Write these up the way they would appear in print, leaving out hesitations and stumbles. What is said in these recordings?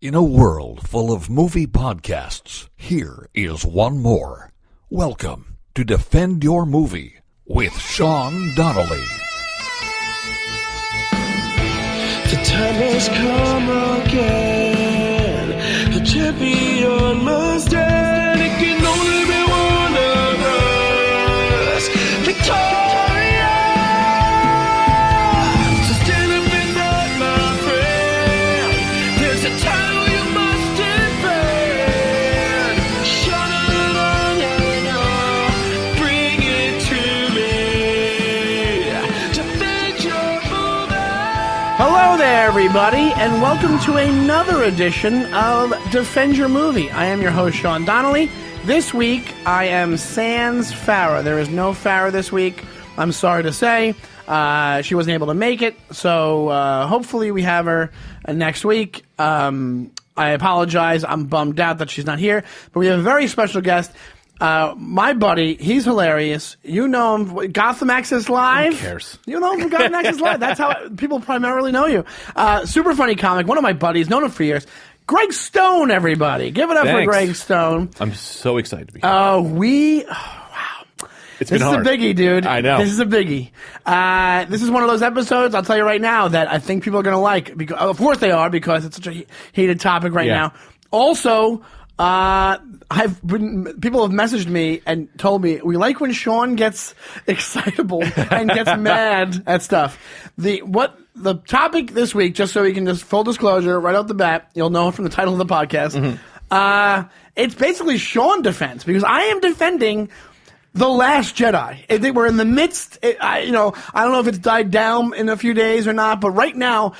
In a world full of movie podcasts, here is one more. Welcome to Defend Your Movie with Sean Donnelly. The time has come again. The champion must stand. It can only be one of us. Victorious. So stand up and fight, my friend. There's a title you must defend. Shut up and bring it to me. Defend your movie. Hello there, everybody, and welcome to another edition of Defend Your Movie. I am your host, Sean Donnelly. This week, I am sans Farah. There is no Farah this week, I'm sorry to say. She wasn't able to make it, so hopefully we have her next week. I apologize. I'm bummed out that she's not here, but we have a very special guest. My buddy, he's hilarious. You know him, Gotham Access Live. Who cares? You know him from Gotham Access Live. That's how people primarily know you. Super funny comic. One of my buddies, known him for years. Greg Stone, everybody. Give it up for Thanks. Greg Stone. I'm so excited to be here. Wow. It's This been is hard. a biggie, dude. I know. This is a biggie. This is one of those episodes, I'll tell you right now, that I think people are going to like. Because, of course they are, because it's such a heated topic right Yeah. now. Also, people have messaged me and told me, we like when Sean gets excitable and gets mad at stuff. The topic this week, just so we can just full disclosure right off the bat, you'll know from the title of the podcast. It's basically Sean defense, because I am defending The Last Jedi. I think we're in the midst. I don't know if it's died down in a few days or not, but right now,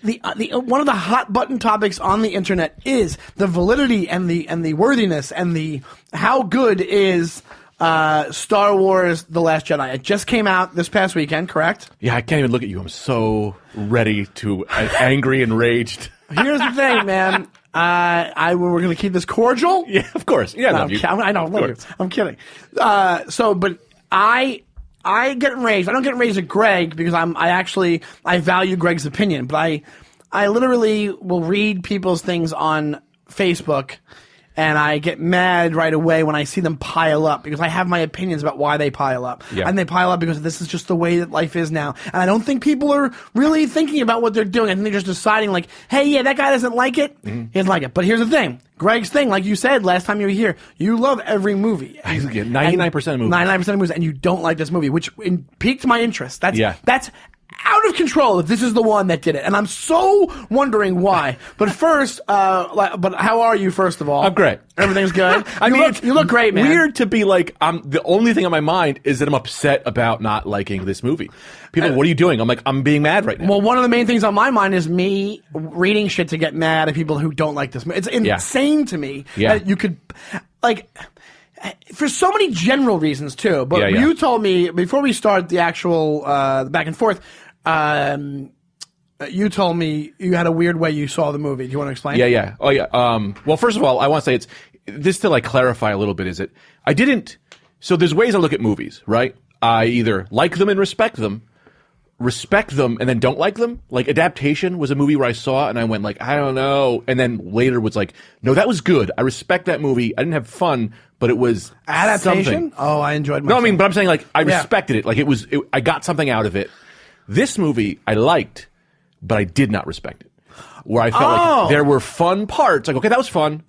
the one of the hot button topics on the internet is the validity and the worthiness and the how good is Star Wars: The Last Jedi. It just came out this past weekend, correct? Yeah, I can't even look at you. I'm so ready to, angry and raged. Here's the thing, man. We're going to keep this cordial. Yeah, of course. Yeah, I No, love you. I know. Love you. I'm kidding. But I get enraged. I don't get enraged at Greg because I value Greg's opinion, but I literally will read people's things on Facebook, and I get mad right away when I see them pile up because I have my opinions about why they pile up. Yeah. And they pile up because this is just the way that life is now. And I don't think people are really thinking about what they're doing. I think they're just deciding like, hey, yeah, that guy doesn't like it. He doesn't like it. But here's the thing. Greg's thing, like you said last time you were here, you love every movie. I get 99% of movies. 99% of movies, and you don't like this movie, which piqued my interest. That's out of control if this is the one that did it. And I'm so wondering why. But first, but how are you, first of all? I'm great. Everything's good? It's you look great, man. Weird to be like, the only thing on my mind is that I'm upset about not liking this movie. People, what are you doing? I'm like, I'm being mad right now. Well, one of the main things on my mind is me reading shit to get mad at people who don't like this movie. It's insane to me that you could, like, for so many general reasons too. But you told me before we start the actual back and forth, you told me you had a weird way you saw the movie. Do you want to explain? Yeah. Oh, yeah. Well, first of all, I want to say this to like clarify a little bit so there's ways I look at movies, right? I either like them and respect them, and then don't like them. Like Adaptation was a movie where I saw and I went like, I don't know. And then later was like, no, that was good. I respect that movie. I didn't have fun, but it was Adaptation? something. Oh, I enjoyed myself. No, but I'm saying like, I respected it. Like I got something out of it. This movie I liked, but I did not respect it. Where I felt like there were fun parts. Like, okay, that was fun.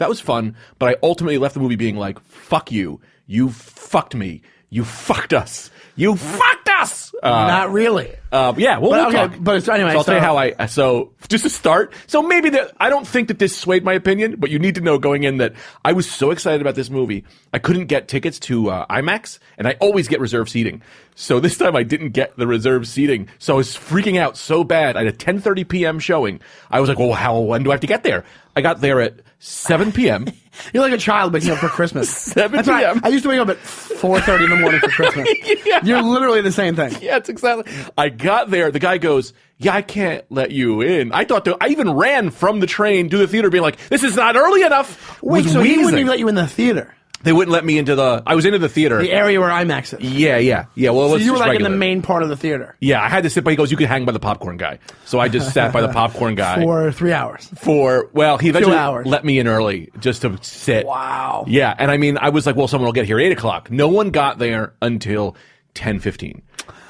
But I ultimately left the movie being like, fuck you. You fucked me. You fucked us. You fucked us. Not really. Yeah, we'll talk. But anyway, so I'll tell you how so just to start, so maybe I don't think that this swayed my opinion, but you need to know going in that I was so excited about this movie, I couldn't get tickets to IMAX, and I always get reserved seating. So this time I didn't get the reserved seating, so I was freaking out so bad. I had a 10:30 p.m. showing. I was like, well, when do I have to get there? I got there at 7 p.m. You're like a child waking up for Christmas. 7 That's p.m. Right. I used to wake up at 4:30 in the morning for Christmas. Yeah. You're literally the same thing. Yeah, it's exactly. I got there. The guy goes, yeah, I can't let you in. I even ran from the train to the theater being like, this is not early enough. Wait, so he wouldn't even let you in the theater? They wouldn't let me into the. I was into the theater. The area where IMAX is. Yeah. Well, it So was you were just like regular. in the main part of the theater Yeah, I had to sit by. He goes, you can hang by the popcorn guy. So I just sat by the popcorn guy for 3 hours. He eventually hours. let me in early just to sit. Wow. Yeah, and I mean, I was like, well, someone will get here at 8 o'clock. No one got there until 10:15.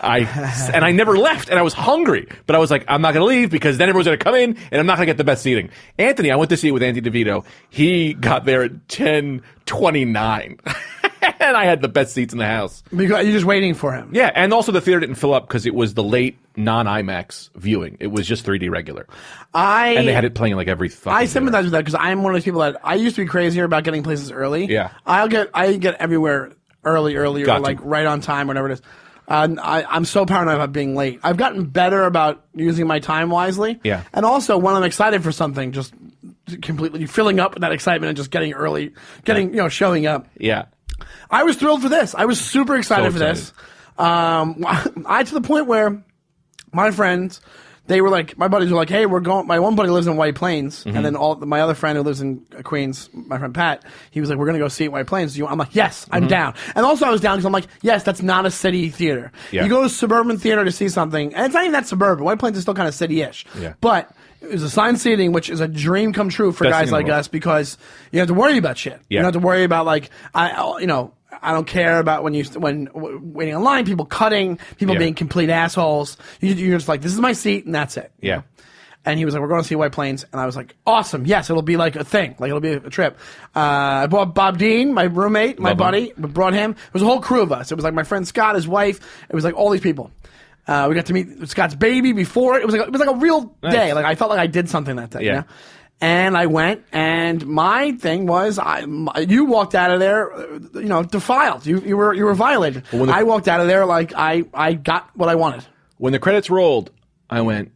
And I never left, and I was hungry, but I was like, I'm not going to leave because then everyone's going to come in, and I'm not going to get the best seating. Anthony, I went to see it with Anthony DeVito. He got there at 10:29, and I had the best seats in the house. Because you're just waiting for him. Yeah, and also the theater didn't fill up because it was the late non-IMAX viewing. It was just 3D regular, and they had it playing like every. I sympathize with that because I'm one of those people that I used to be crazier about getting places early. Yeah. I get everywhere earlier, Got like to. right on time, whatever it is. I'm so paranoid about being late. I've gotten better about using my time wisely. Yeah. And also, when I'm excited for something, just completely filling up with that excitement and just getting early, showing up. Yeah. I was thrilled for this. I was super excited for this. I to the point where my friends, they were like, my buddies were like, hey, we're going. My one buddy lives in White Plains, and then my other friend who lives in Queens, my friend Pat, he was like, we're gonna go see it in White Plains. I'm like, yes, I'm down. And also I was down because I'm like, yes, that's not a city theater. Yeah. You go to a suburban theater to see something, and it's not even that suburban. White Plains is still kind of city-ish. Yeah. But it was assigned seating, which is a dream come true for Best guys thing in the like world. us because you don't have to worry about shit. You Yeah. don't have to worry about like I don't care about when waiting in line, people cutting, people Yeah. being complete assholes. You're just like, this is my seat, and that's it. Yeah. And he was like, we're going to see White Plains. And I was like, awesome. Yes, it'll be like a thing. Like, it'll be a trip. I brought Bob Dean, my roommate, my Love buddy. We brought him. It was a whole crew of us. It was like my friend Scott, his wife. It was like all these people. We got to meet Scott's baby before. It was like a real Nice. day. Like, I felt like I did something that day. Yeah. You know? And I went, and my thing was, you walked out of there, defiled. You were violated. Well, I walked out of there like I got what I wanted. When the credits rolled, I went,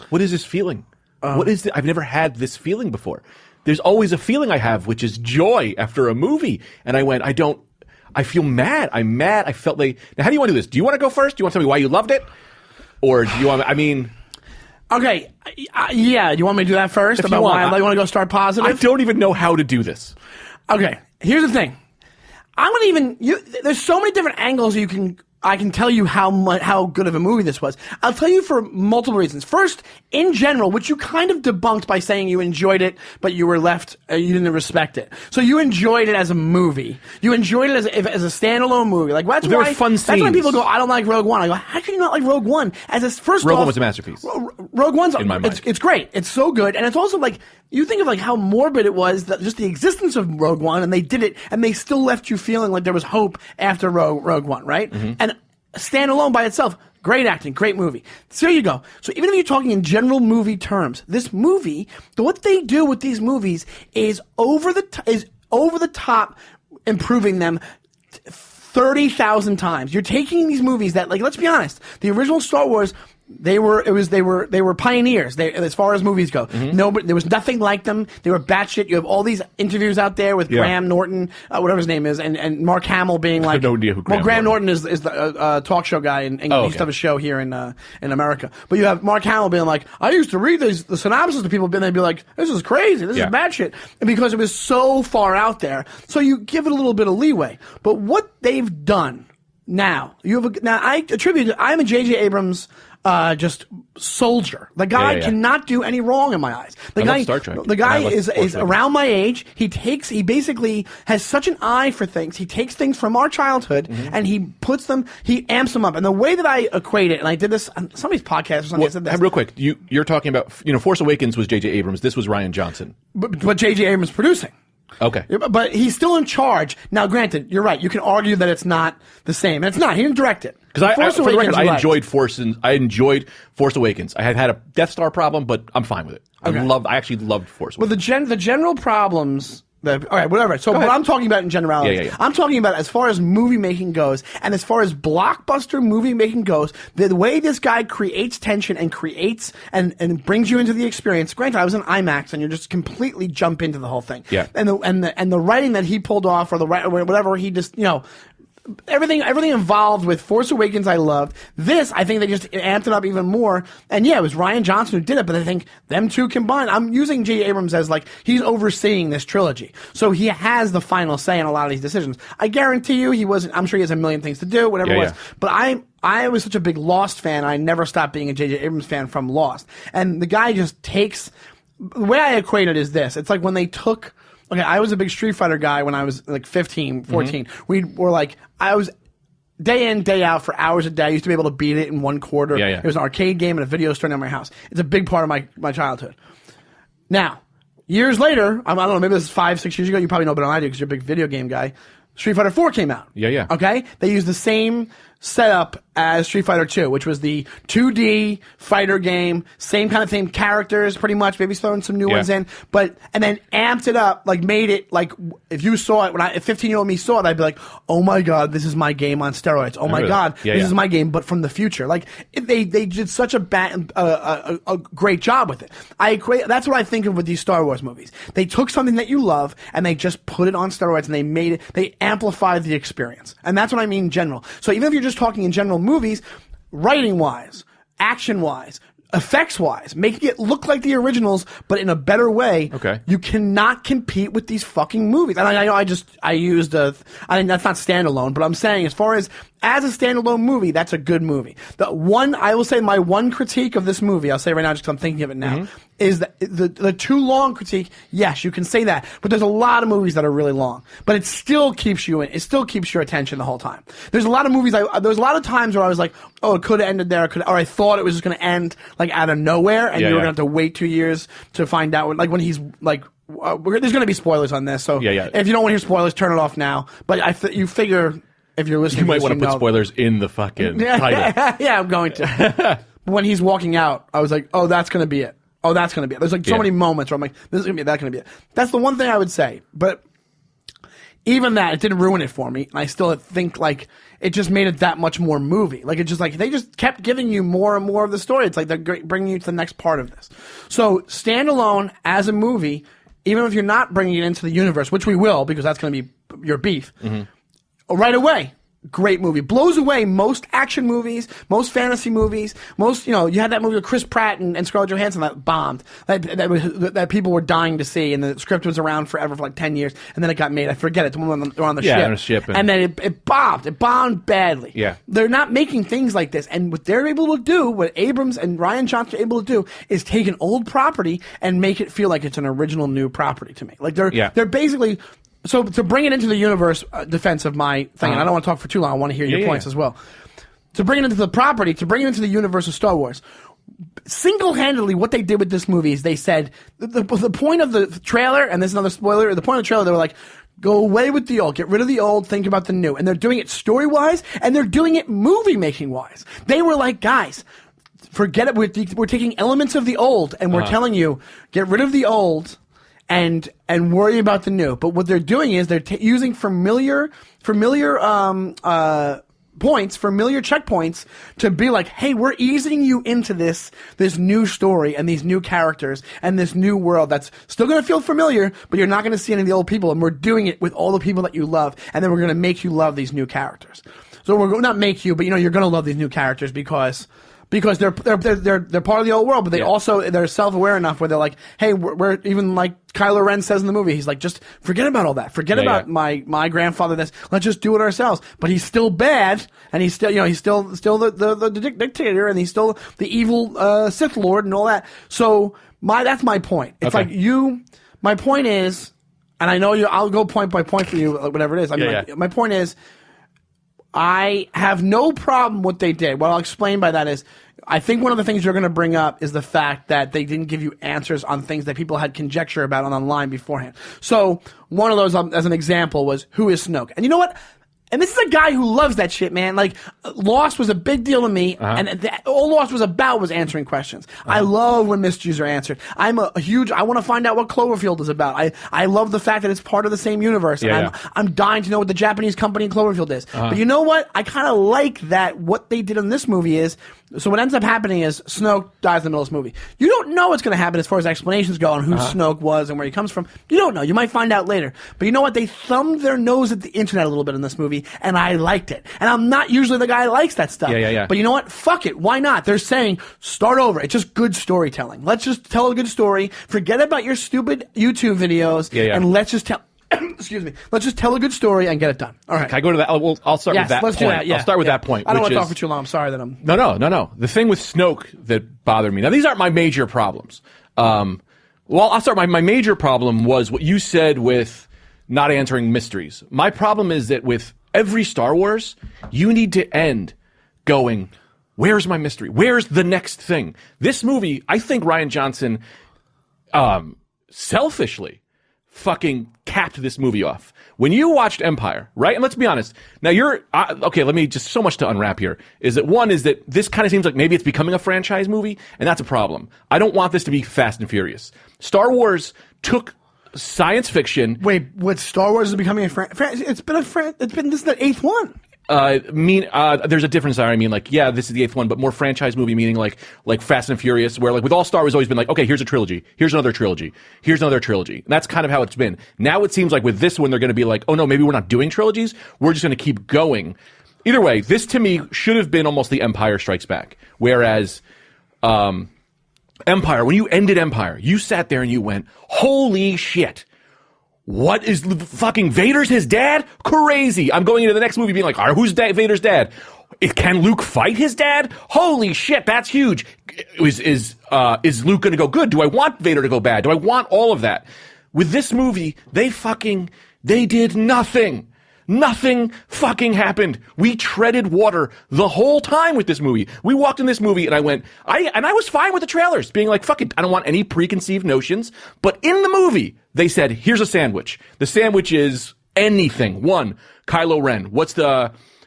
what is this feeling? What is it? I've never had this feeling before. There's always a feeling I have, which is joy after a movie. And I went, I feel mad. I'm mad. I felt now, how do you want to do this? Do you want to go first? Do you want to tell me why you loved it? Or do you want, Okay, yeah. You want me to do that first? If you About want. why you want to go start positive? I don't even know how to do this. Okay, here's the thing. I'm gonna there's so many different angles I can tell you how good of a movie this was. I'll tell you for multiple reasons. First, in general, which you kind of debunked by saying you enjoyed it, but you were left, you didn't respect it. So you enjoyed it as a movie. You enjoyed it as a standalone movie. Like that's There why were fun that's when scenes. people go, I don't like Rogue One. I go, how can you not like Rogue One? Rogue One was a masterpiece. Rogue One's In my mind. It's great. It's so good, and it's also like you think of like how morbid it was that just the existence of Rogue One, and they did it, and they still left you feeling like there was hope after Rogue One, right? And standalone by itself, great acting, great movie. So there you go. So even if you're talking in general movie terms, this movie, what they do with these movies is over the top, improving them 30,000 times. You're taking these movies that, like, let's be honest, the original Star Wars, they were pioneers. As far as movies go, there was nothing like them. They were batshit. You have all these interviews out there with Graham Norton, whatever his name is, and Mark Hamill being like, no idea who Graham Graham Norton is the talk show guy, and he used to have a show here in America. But you have Mark Hamill being like, I used to read the synopsis to people, and they'd be like, this is crazy, this is batshit, and because it was so far out there, so you give it a little bit of leeway. But what they've done now, I'm a J.J. Abrams. Just soldier. The guy cannot do any wrong in my eyes. The guy, love Star Trek. The guy I is love around my age. He basically has such an eye for things. He takes things from our childhood and he amps them up. And the way that I equate it, and I did this on somebody's podcast or something. I said this. Real quick, you're talking about, Force Awakens was J.J. Abrams. This was Rian Johnson. But J.J. Abrams producing. Okay. But he's still in charge. Now, granted, you're right. You can argue that it's not the same. And it's not. He didn't direct it. Because for the record, I enjoyed Force Awakens. I had a Death Star problem, but I'm fine with it. Okay. I actually loved Force Awakens. Well, the general problems. All right, whatever. So, what I'm talking about in generality, Yeah. I'm talking about as far as movie making goes, and as far as blockbuster movie making goes, the way this guy creates tension and creates and brings you into the experience. Granted, I was in IMAX, and you just completely jump into the whole thing. Yeah. And the writing that he pulled off, or whatever he just everything involved with Force Awakens I loved. This, I think they just amped it up even more. And yeah, it was Rian Johnson who did it, but I think them two combined, I'm using J.J. Abrams as like, he's overseeing this trilogy. So he has the final say in a lot of these decisions. I guarantee you I'm sure he has a million things to do, whatever it was. But I was such a big Lost fan, I never stopped being a J.J. Abrams fan from Lost. And the guy just takes, the way I equate it is this. It's like when they took, okay, I was a big Street Fighter guy when I was like 15, 14. We were like, I was day in, day out for hours a day. I used to be able to beat it in one quarter. It was an arcade game and a video store near my house. It's a big part of my childhood. Now, years later, I don't know, maybe this is 5-6 years ago. You probably know better than I do because you're a big video game guy. Street Fighter 4 came out. Okay? They used the same setup as Street Fighter 2, which was the 2D fighter game, same kind of thing, characters pretty much, maybe throwing some new ones in, and then amped it up, like made it, like, if you saw it, if 15-year-old me saw it, I'd be like, oh my god, this is my game on steroids. Oh my god, this is my game, but from the future. Like, they did such a great job with it. That's what I think of with these Star Wars movies. They took something that you love, and they just put it on steroids, and they amplified the experience. And that's what I mean in general. So even if you're just talking in general movies, writing-wise, action-wise, effects-wise, making it look like the originals, but in a better way, you cannot compete with these fucking movies. And I know I used that's not standalone, but I'm saying as far as a standalone movie, that's a good movie. I will say my one critique of this movie, I'll say right now just because I'm thinking of it now, is that the too long critique. Yes, you can say that, but there's a lot of movies that are really long, but it still keeps you in. It still keeps your attention the whole time. There's a lot of movies. There's a lot of times where I was like, oh, it could have ended there, or I thought it was just going to end like out of nowhere, and you were going to have to wait 2 years to find out. Like when he's like. There's going to be spoilers on this, so if you don't want to hear spoilers, turn it off now. But you figure if you're listening, you might want to put spoilers in the fucking title. Yeah, I'm going to. But when he's walking out, I was like, oh, that's going to be it. Oh, that's going to be it. There's like so many moments where I'm like, this is going to be it, that's going to be it. That's the one thing I would say. But even that, it didn't ruin it for me. And I still think like it just made it that much more movie. Like it just like they just kept giving you more and more of the story. It's like they're bringing you to the next part of this. So standalone as a movie. Even if you're not bringing it into the universe, which we will, because that's going to be your beef, right away, great movie. Blows away most action movies, most fantasy movies, you had that movie with Chris Pratt and Scarlett Johansson that bombed, that people were dying to see, and the script was around forever for like 10 years, and then it got made. I forget it. They're on the ship. On a ship. And then it bombed. It bombed badly. Yeah. They're not making things like this. And what they're able to do, what Abrams and Rian Johnson are able to do, is take an old property and make it feel like it's an original new property to me. Like they're basically... So to bring it into the universe, defense of my thing, and I don't want to talk for too long. I want to hear your points as well. To bring it into the property, to bring it into the universe of Star Wars, single-handedly, what they did with this movie is they said the point of the trailer, and this is another spoiler. The point of the trailer, they were like, go away with the old, get rid of the old, think about the new, and they're doing it story-wise, and they're doing it movie-making-wise. They were like, guys, forget it. We're taking elements of the old, and we're telling you, get rid of the old. And worry about the new. But what they're doing is they're using familiar points, familiar checkpoints to be like, hey, we're easing you into this new story and these new characters and this new world that's still going to feel familiar, but you're not going to see any of the old people. And we're doing it with all the people that you love. And then we're going to make you love these new characters. So we're not make you, but you're going to love these new characters because they're part of the old world, but they're self-aware enough where they're like, hey, we're even like Kylo Ren says in the movie, he's like, just forget about all that. Forget about my grandfather this. Let's just do it ourselves. But he's still bad, and he's still, he's still the dictator, and he's still the evil Sith Lord and all that. So that's my point. It's like my point is, and I know I'll go point by point for you, whatever it is. My point is, I have no problem what they did. What I'll explain by that is, I think one of the things you're going to bring up is the fact that they didn't give you answers on things that people had conjecture about online beforehand. So one of those, as an example, was who is Snoke? And you know what? And this is a guy who loves that shit, man. Like, Lost was a big deal to me, and all Lost was about was answering questions. I love when mysteries are answered. I want to find out what Cloverfield is about. I love the fact that it's part of the same universe, and I'm dying to know what the Japanese company in Cloverfield is. But you know what? I kind of like that what they did in this movie is, So what ends up happening is Snoke dies in the middle of this movie. You don't know what's going to happen as far as explanations go on who Snoke was and where he comes from. You don't know. You might find out later. But you know what? They thumbed their nose at the internet a little bit in this movie, and I liked it. And I'm not usually the guy who likes that stuff. Yeah. But you know what? Fuck it. Why not? They're saying, start over. It's just good storytelling. Let's just tell a good story. Forget about your stupid YouTube videos, and let's just tell... Excuse me. Let's just tell a good story and get it done. All right. Can I go to that? I'll start with that let's point. do that. Yeah, I'll start with that point. I don't which want to is, talk for too long. I'm sorry that I'm... No. The thing with Snoke that bothered me. Now, these aren't my major problems. Well, I'll start. My major problem was what you said with not answering mysteries. My problem is that with every Star Wars, you need to end going, where's my mystery? Where's the next thing? This movie, I think Rian Johnson selfishly fucking capped this movie off. When you watched Empire, right? And let's be honest. Now you're okay. Let me just so much to unwrap here. Is that one is that this kind of seems like maybe it's becoming a franchise movie, and that's a problem. I don't want this to be Fast and Furious. Star Wars took science fiction. Wait, what? Star Wars is becoming a franchise? It's been this is the 8th one. There's a difference there. I mean, like, yeah, this is the 8th one, but more franchise movie, meaning like Fast and Furious, where like with all Star Wars, always been like, okay, here's a trilogy, here's another trilogy, here's another trilogy. And that's kind of how it's been. Now it seems like with this one, they're going to be like, oh no, maybe we're not doing trilogies. We're just going to keep going. Either way, this to me should have been almost the Empire Strikes Back. Whereas, Empire, when you ended Empire, you sat there and you went, holy shit. What is fucking Vader's his dad? Crazy. I'm going into the next movie being like, all right, who's Vader's dad? Can Luke fight his dad? Holy shit, that's huge. Is Luke going to go good? Do I want Vader to go bad? Do I want all of that? With this movie, they did nothing. Nothing fucking happened. We treaded water the whole time with this movie. We walked in this movie and I went, I was fine with the trailers being like, fuck it, I don't want any preconceived notions. But in the movie, they said, here's a sandwich. The sandwich is anything. One, Kylo Ren.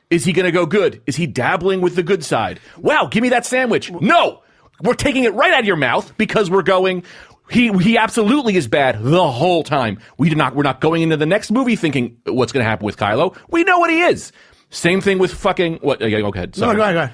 Is he gonna go good? Is he dabbling with the good side? Wow, give me that sandwich. No! We're taking it right out of your mouth because we're going, He absolutely is bad the whole time. We're not going into the next movie thinking what's going to happen with Kylo. We know what he is. Same thing with fucking what? Yeah, go ahead. Sorry. No, go ahead.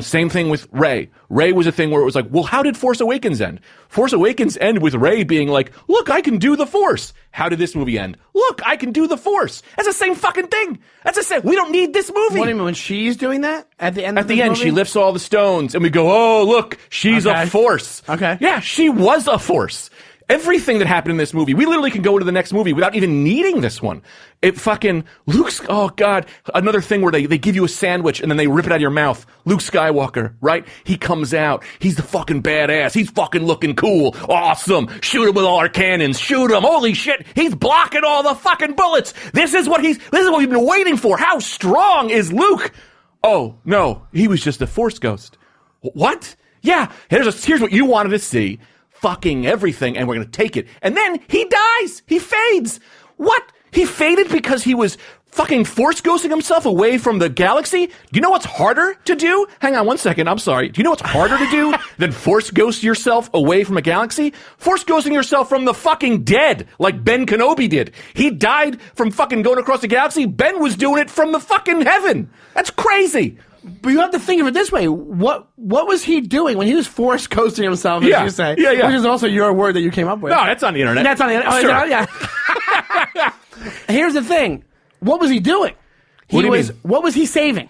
Same thing with Rey. Rey was a thing where it was like, well, how did Force Awakens end? Force Awakens end with Rey being like, look, I can do the Force. How did this movie end? Look, I can do the Force. That's the same fucking thing. That's the same. We don't need this movie. What do you mean when she's doing that at the end? At the end, she lifts all the stones, and we go, oh, look, she's a Force. Okay. Yeah, she was a Force. Everything that happened in this movie, we literally can go into the next movie without even needing this one. It fucking, oh God, another thing where they give you a sandwich and then they rip it out of your mouth. Luke Skywalker, right? He comes out, he's the fucking badass, he's fucking looking cool, awesome, shoot him with all our cannons, shoot him, holy shit, he's blocking all the fucking bullets. This is what we've been waiting for. How strong is Luke? Oh, no, he was just a Force ghost. What? Yeah, here's what you wanted to see. Fucking everything, and we're going to take it. And then he dies. He fades. What? He faded because he was fucking force ghosting himself away from the galaxy? Do you know what's harder to do? Hang on one second. I'm sorry. Do you know what's harder to do than force ghost yourself away from a galaxy? Force ghosting yourself from the fucking dead, like Ben Kenobi did. He died from fucking going across the galaxy. Ben was doing it from the fucking heaven. That's crazy. But you have to think of it this way. What was he doing when he was force coasting himself, as you say? Yeah. Which is also your word that you came up with. No, that's on the internet. That's on the internet. Sure. Yeah. Here's the thing. What was he doing? What was he saving?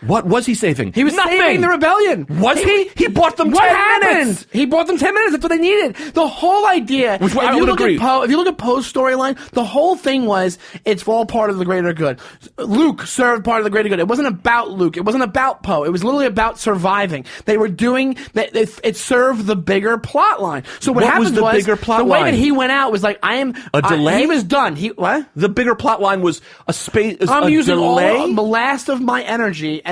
What was he saving? He was saving the rebellion. Was he? He bought them 10 minutes. He bought them 10 minutes. That's what they needed. The whole idea. Which I would agree. If you look at Poe's storyline, the whole thing was it's all part of the greater good. Luke served part of the greater good. It wasn't about Luke. It wasn't about Poe. It was literally about surviving. They were doing that. It served the bigger plot line. So what happened was the bigger plot the way line? that he went out was like, I am a delay. He was done. What? The bigger plot line was a space. I'm using delay? all the last of my energy and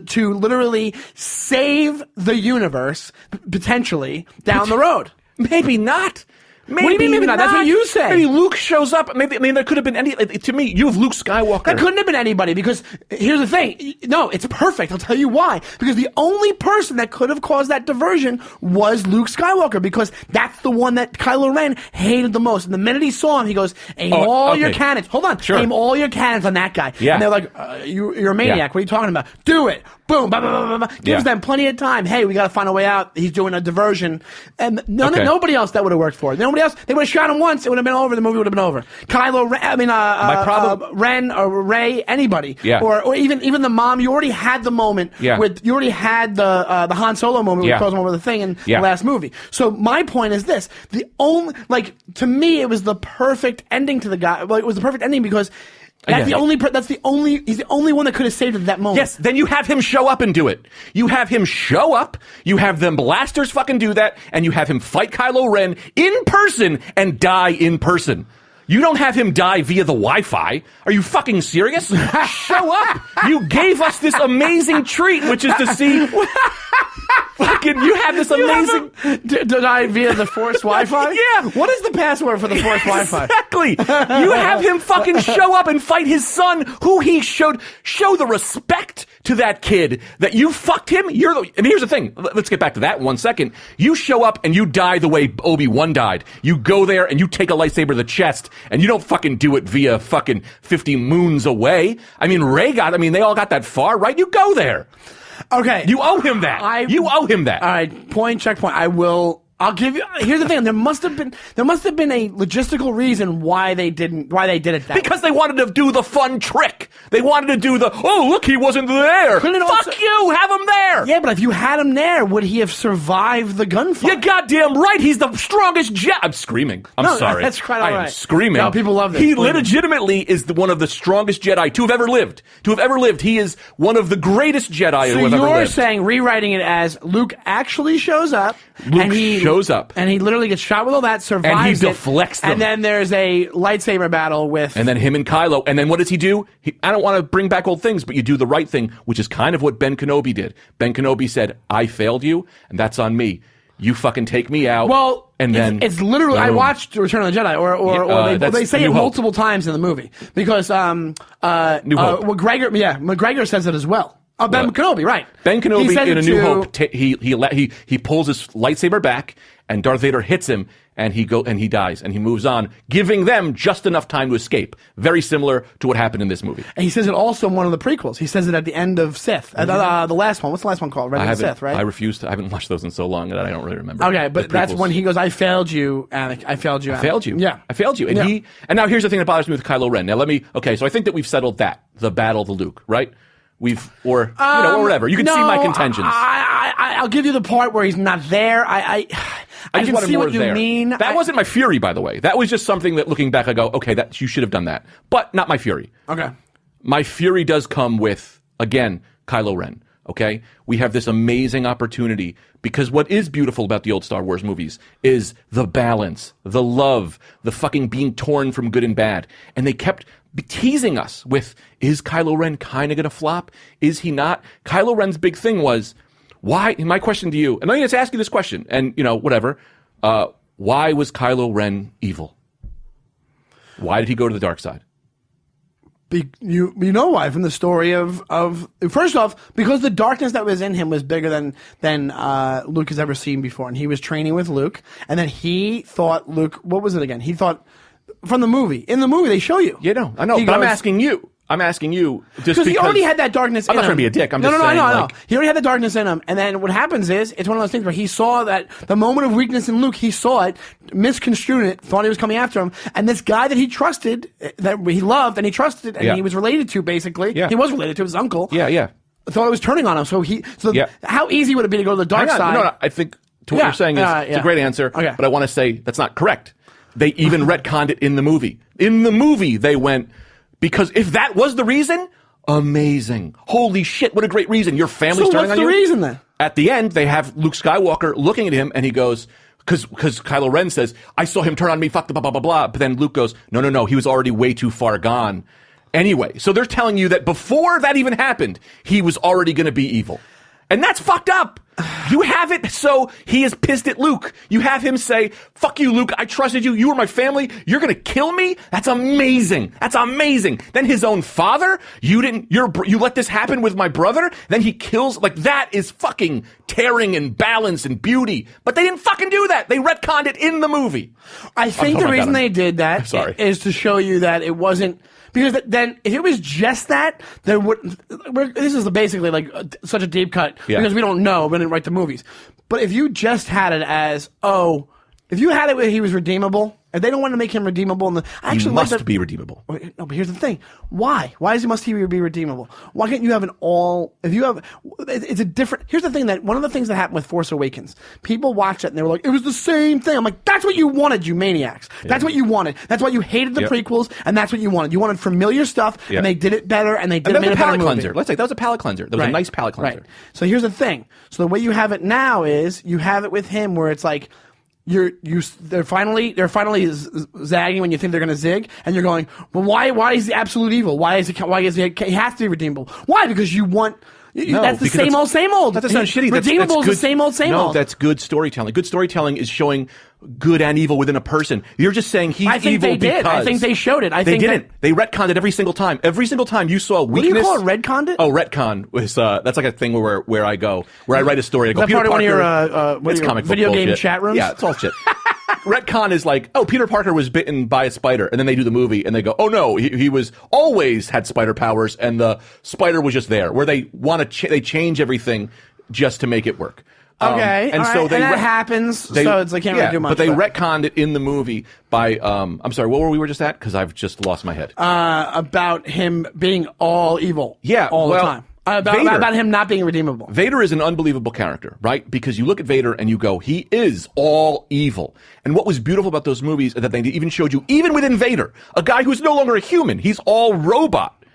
to literally save the universe potentially down the road. Maybe not. Maybe What do you mean maybe not? That's what you say. Maybe Luke shows up. Maybe, I mean, there could have been any. To me, you have Luke Skywalker. That couldn't have been anybody because here's the thing. No, it's perfect. I'll tell you why. Because the only person that could have caused that diversion was Luke Skywalker because that's the one that Kylo Ren hated the most. And the minute he saw him, he goes, aim all your cannons. Hold on. Sure. Aim all your cannons on that guy. Yeah. And they're like, you're a maniac. Yeah. What are you talking about? Do it. Boom. Blah, blah, blah, blah, blah. Gives them plenty of time. Hey, we got to find a way out. He's doing a diversion. And nobody else that would have worked for it. Nobody else. They would have shot him once. It would have been over. The movie would have been over. Kylo Ren, Ren or Rey, anybody. Yeah. Or even the mom. You already had the moment. Yeah. You already had the Han Solo moment. Yeah. Where he throws him over the thing in the last movie. So my point is this: to me, it was the perfect ending to the guy. Well, it was the perfect ending because. He's the only one that could have saved it at that moment. Yes, then you have him show up and do it. You have him show up, you have them blasters fucking do that, and you have him fight Kylo Ren in person and die in person. You don't have him die via the Wi-Fi. Are you fucking serious? Show up. You gave us this amazing treat, which is to see... Fucking, you have this amazing... Die via the Force Wi-Fi? Yeah. What is the password for the Force Wi-Fi? Exactly. You have him fucking show up and fight his son, who he show the respect to that kid that you fucked him. And here's the thing. Let's get back to that in 1 second. You show up and you die the way Obi-Wan died. You go there and you take a lightsaber to the chest and you don't fucking do it via fucking 50 moons away. I mean, they all got that far, right? You go there. Okay. You owe him that. You owe him that. All right. Checkpoint. I'll give you. Here's the thing. There must have been a logistical reason why they did it that way. Because they wanted to do the fun trick. They wanted to do look, he wasn't there. Fuck you, have him there. Yeah, but if you had him there, would he have survived the gunfight? You're goddamn right. He's the strongest Jedi. I'm screaming. I'm sorry. That's quite all right. I am screaming. No, people love this. He legitimately is one of the strongest Jedi to have ever lived. He is one of the greatest Jedi who have ever lived. So you're saying, rewriting it as Luke actually shows up. Luke shows up. And he literally gets shot with all that, survives and he deflects them. And then there's a lightsaber battle with... And then him and Kylo. And then what does he do? I don't want to bring back old things, but you do the right thing, which is kind of what Ben Kenobi did. Ben Kenobi said, I failed you, and that's on me. You fucking take me out. Well, and then it's literally... I watched Return of the Jedi, or they say it multiple times in the movie. Because New Hope. McGregor says it as well. Ben Kenobi, right. Ben Kenobi in A New Hope, he pulls his lightsaber back, and Darth Vader hits him, and he dies, and he moves on, giving them just enough time to escape. Very similar to what happened in this movie. And he says it also in one of the prequels. He says it at the end of Sith. The last one. What's the last one called? Revenge of Sith, right? I refuse to. I haven't watched those in so long that I don't really remember. Okay, but that's when he goes, I failed you, Anakin. I failed you, Anakin. I failed you. Yeah. I failed you. And and now here's the thing that bothers me with Kylo Ren. Now so I think that we've settled that. The battle of Luke, right? Or whatever. You can see my contentions. I'll give you the part where he's not there. I just can wanted see more what you there. mean. That wasn't my fury, by the way. That was just something that, looking back, I go, okay, that you should have done that. But not my fury. Okay. My fury does come with, again, Kylo Ren. Okay? We have this amazing opportunity because what is beautiful about the old Star Wars movies is the balance, the love, the fucking being torn from good and bad. And they kept teasing us with, is Kylo Ren kind of going to flop? Is he not? Kylo Ren's big thing was, why? My question to you, and let me just ask you this question, and whatever. Why was Kylo Ren evil? Why did he go to the dark side? You know why? From the story of first off, because the darkness that was in him was bigger than Luke has ever seen before, and he was training with Luke, and then he thought Luke. What was it again? He thought from the movie. In the movie, they show you. I know, but I'm asking you. Just because he already had that darkness in him. I'm not trying to be a dick. I'm just saying. No. He already had the darkness in him. And then what happens is, it's one of those things where he saw that the moment of weakness in Luke, he saw it, misconstrued it, thought he was coming after him. And this guy that he trusted, that he loved and he trusted and he was related to, basically. Yeah. He was related to his uncle. Yeah. Thought it was turning on him. How easy would it be to go to the dark side? No, I think what you're saying is it's a great answer. Okay. But I want to say that's not correct. They even retconned it in the movie. In the movie, they went, because if that was the reason, amazing. Holy shit, what a great reason. Your family's turning on you. So what's the reason then? At the end, they have Luke Skywalker looking at him, and he goes, because Kylo Ren says, I saw him turn on me, fuck the blah, blah, blah, blah. But then Luke goes, no, he was already way too far gone. Anyway, so they're telling you that before that even happened, he was already going to be evil. And that's fucked up. You have it so he is pissed at Luke. You have him say, fuck you, Luke, I trusted you, you were my family, you're gonna kill me? That's amazing. That's amazing. Then his own father, you let this happen with my brother? Then he kills, like, that is fucking tearing and balance and beauty. But they didn't fucking do that. They retconned it in the movie. I think the reason they did that is to show you that it wasn't, because then if it was just that, then this is basically like such a deep cut because we don't know, we didn't write the movies. But if you just had it as, if you had it where he was redeemable, if they don't want to make him redeemable, he must be redeemable. No, but here's the thing: why? Why must he be redeemable? Why can't you have an all? If you have, it's a different. Here's the thing: that one of the things that happened with Force Awakens, people watched it and they were like, "It was the same thing." I'm like, "That's what you wanted, you maniacs. That's what you wanted. That's why you hated the prequels, and that's what you wanted. You wanted familiar stuff, and they did it better, and they did it a palate cleanser. Let's say that was a palate cleanser. That was a nice palate cleanser. Right. So here's the thing: so the way you have it now is you have it with him where it's like. They're finally zagging when you think they're going to zig, and you're going, well, why is he absolute evil? Why is he has to be redeemable? Why? Because you want. That's the same old. That doesn't sound shitty. Redeemable is the same old. No, that's good storytelling. Good storytelling is showing good and evil within a person. You're just saying he's evil because... I think they did. I think they showed it. They didn't. They retconned it every single time. Every single time you saw weakness... What do you call it, retconned it? Oh, retcon was, that's like a thing where I go, where I write a story. I go, is that Peter part Parker... of one of your comic book video game bullshit. chat rooms? Yeah, it's all shit. Retcon is like, oh, Peter Parker was bitten by a spider, and then they do the movie, and they go, oh no, he was always had spider powers, and the spider was just there. Where they want to, they change everything just to make it work. Okay, and so that happens. So it's like can't really do much. But they retconned it in the movie by. I'm sorry, what were we just at? Because I've just lost my head. About him being all evil. Yeah, all the time. About him not being redeemable. Vader is an unbelievable character, right? Because you look at Vader and you go, he is all evil. And what was beautiful about those movies is that they even showed you, even within Vader, a guy who's no longer a human, he's all robot.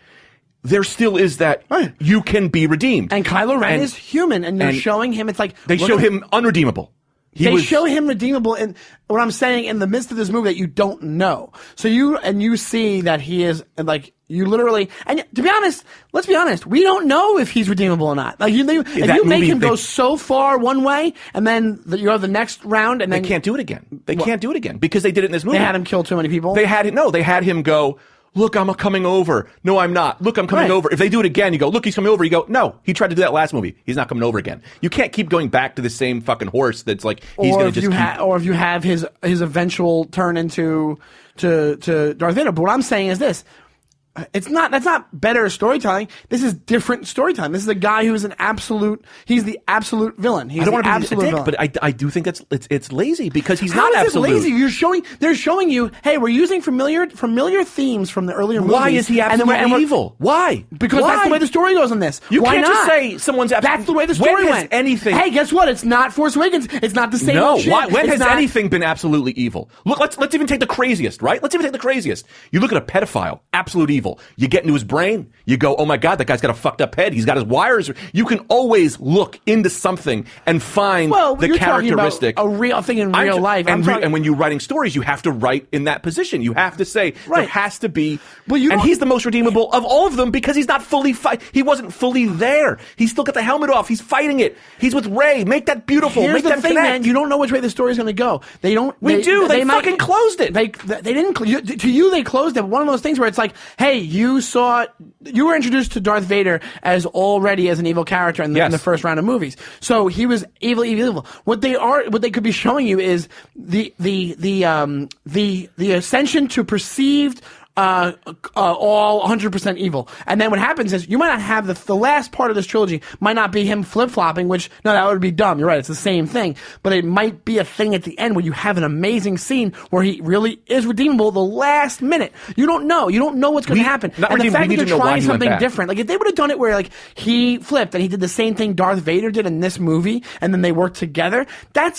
There still is that you can be redeemed. And Kylo Ren is human, and they're showing him, it's like... They show him unredeemable. They show him redeemable in what I'm saying in the midst of this movie that you don't know. So you see that he is like you literally and to be honest, let's be honest, we don't know if he's redeemable or not. Like if you make him go so far one way and then you have the next round and then they can't do it again. They can't do it again because they did it in this movie. They had him kill too many people. They had him go. Look, I'm coming over. No, I'm not. Look, I'm coming over. If they do it again, you go, look, he's coming over. You go, no, he tried to do that last movie. He's not coming over again. You can't keep going back to the same fucking horse that's like, he's going to just or if you have his eventual turn into to Darth Vader. But what I'm saying is this. That's not better storytelling. This is different storytelling. This is a guy who is he's the absolute villain. He's I don't want to be a dick, villain. but I do think it's lazy because he's not absolute. How is it lazy? They're showing you, hey, we're using familiar themes from the earlier movies. Why is he absolutely evil? Why? Because that's the way the story goes in this. You Why can't not? Just say someone's absolutely... That's the way the story went. Anything... Hey, guess what? It's not Force Awakens. It's not the same old shit. When has anything been absolutely evil? Look, let's even take the craziest, right? Let's even take the craziest. You look at a pedophile, absolute evil. You get into his brain, you go, oh my God, that guy's got a fucked up head. He's got his wires. You can always look into something and find the characteristic. About a real thing in real life. And when you're writing stories, you have to write in that position. You have to say, there has to be, and he's the most redeemable of all of them because he's not fully, he wasn't fully there. He's still got the helmet off. He's fighting it. He's with Rey. Make that beautiful. Here's Make the them thing, connect. man. You don't know which way the story's going to go. They don't. They fucking closed it. They didn't. To you, they closed it. One of those things where it's like, hey, you were introduced to Darth Vader as already as an evil character in the first round of movies. So he was evil. What they could be showing you is the ascension to perceived all 100% evil. And then what happens is you might not have the last part of this trilogy might not be him flip-flopping, which, no, that would be dumb. You're right. It's the same thing. But it might be a thing at the end where you have an amazing scene where he really is redeemable the last minute. You don't know. You don't know what's going to happen. And the fact that they're trying something different, like if they would have done it where like he flipped and he did the same thing Darth Vader did in this movie and then they worked together, then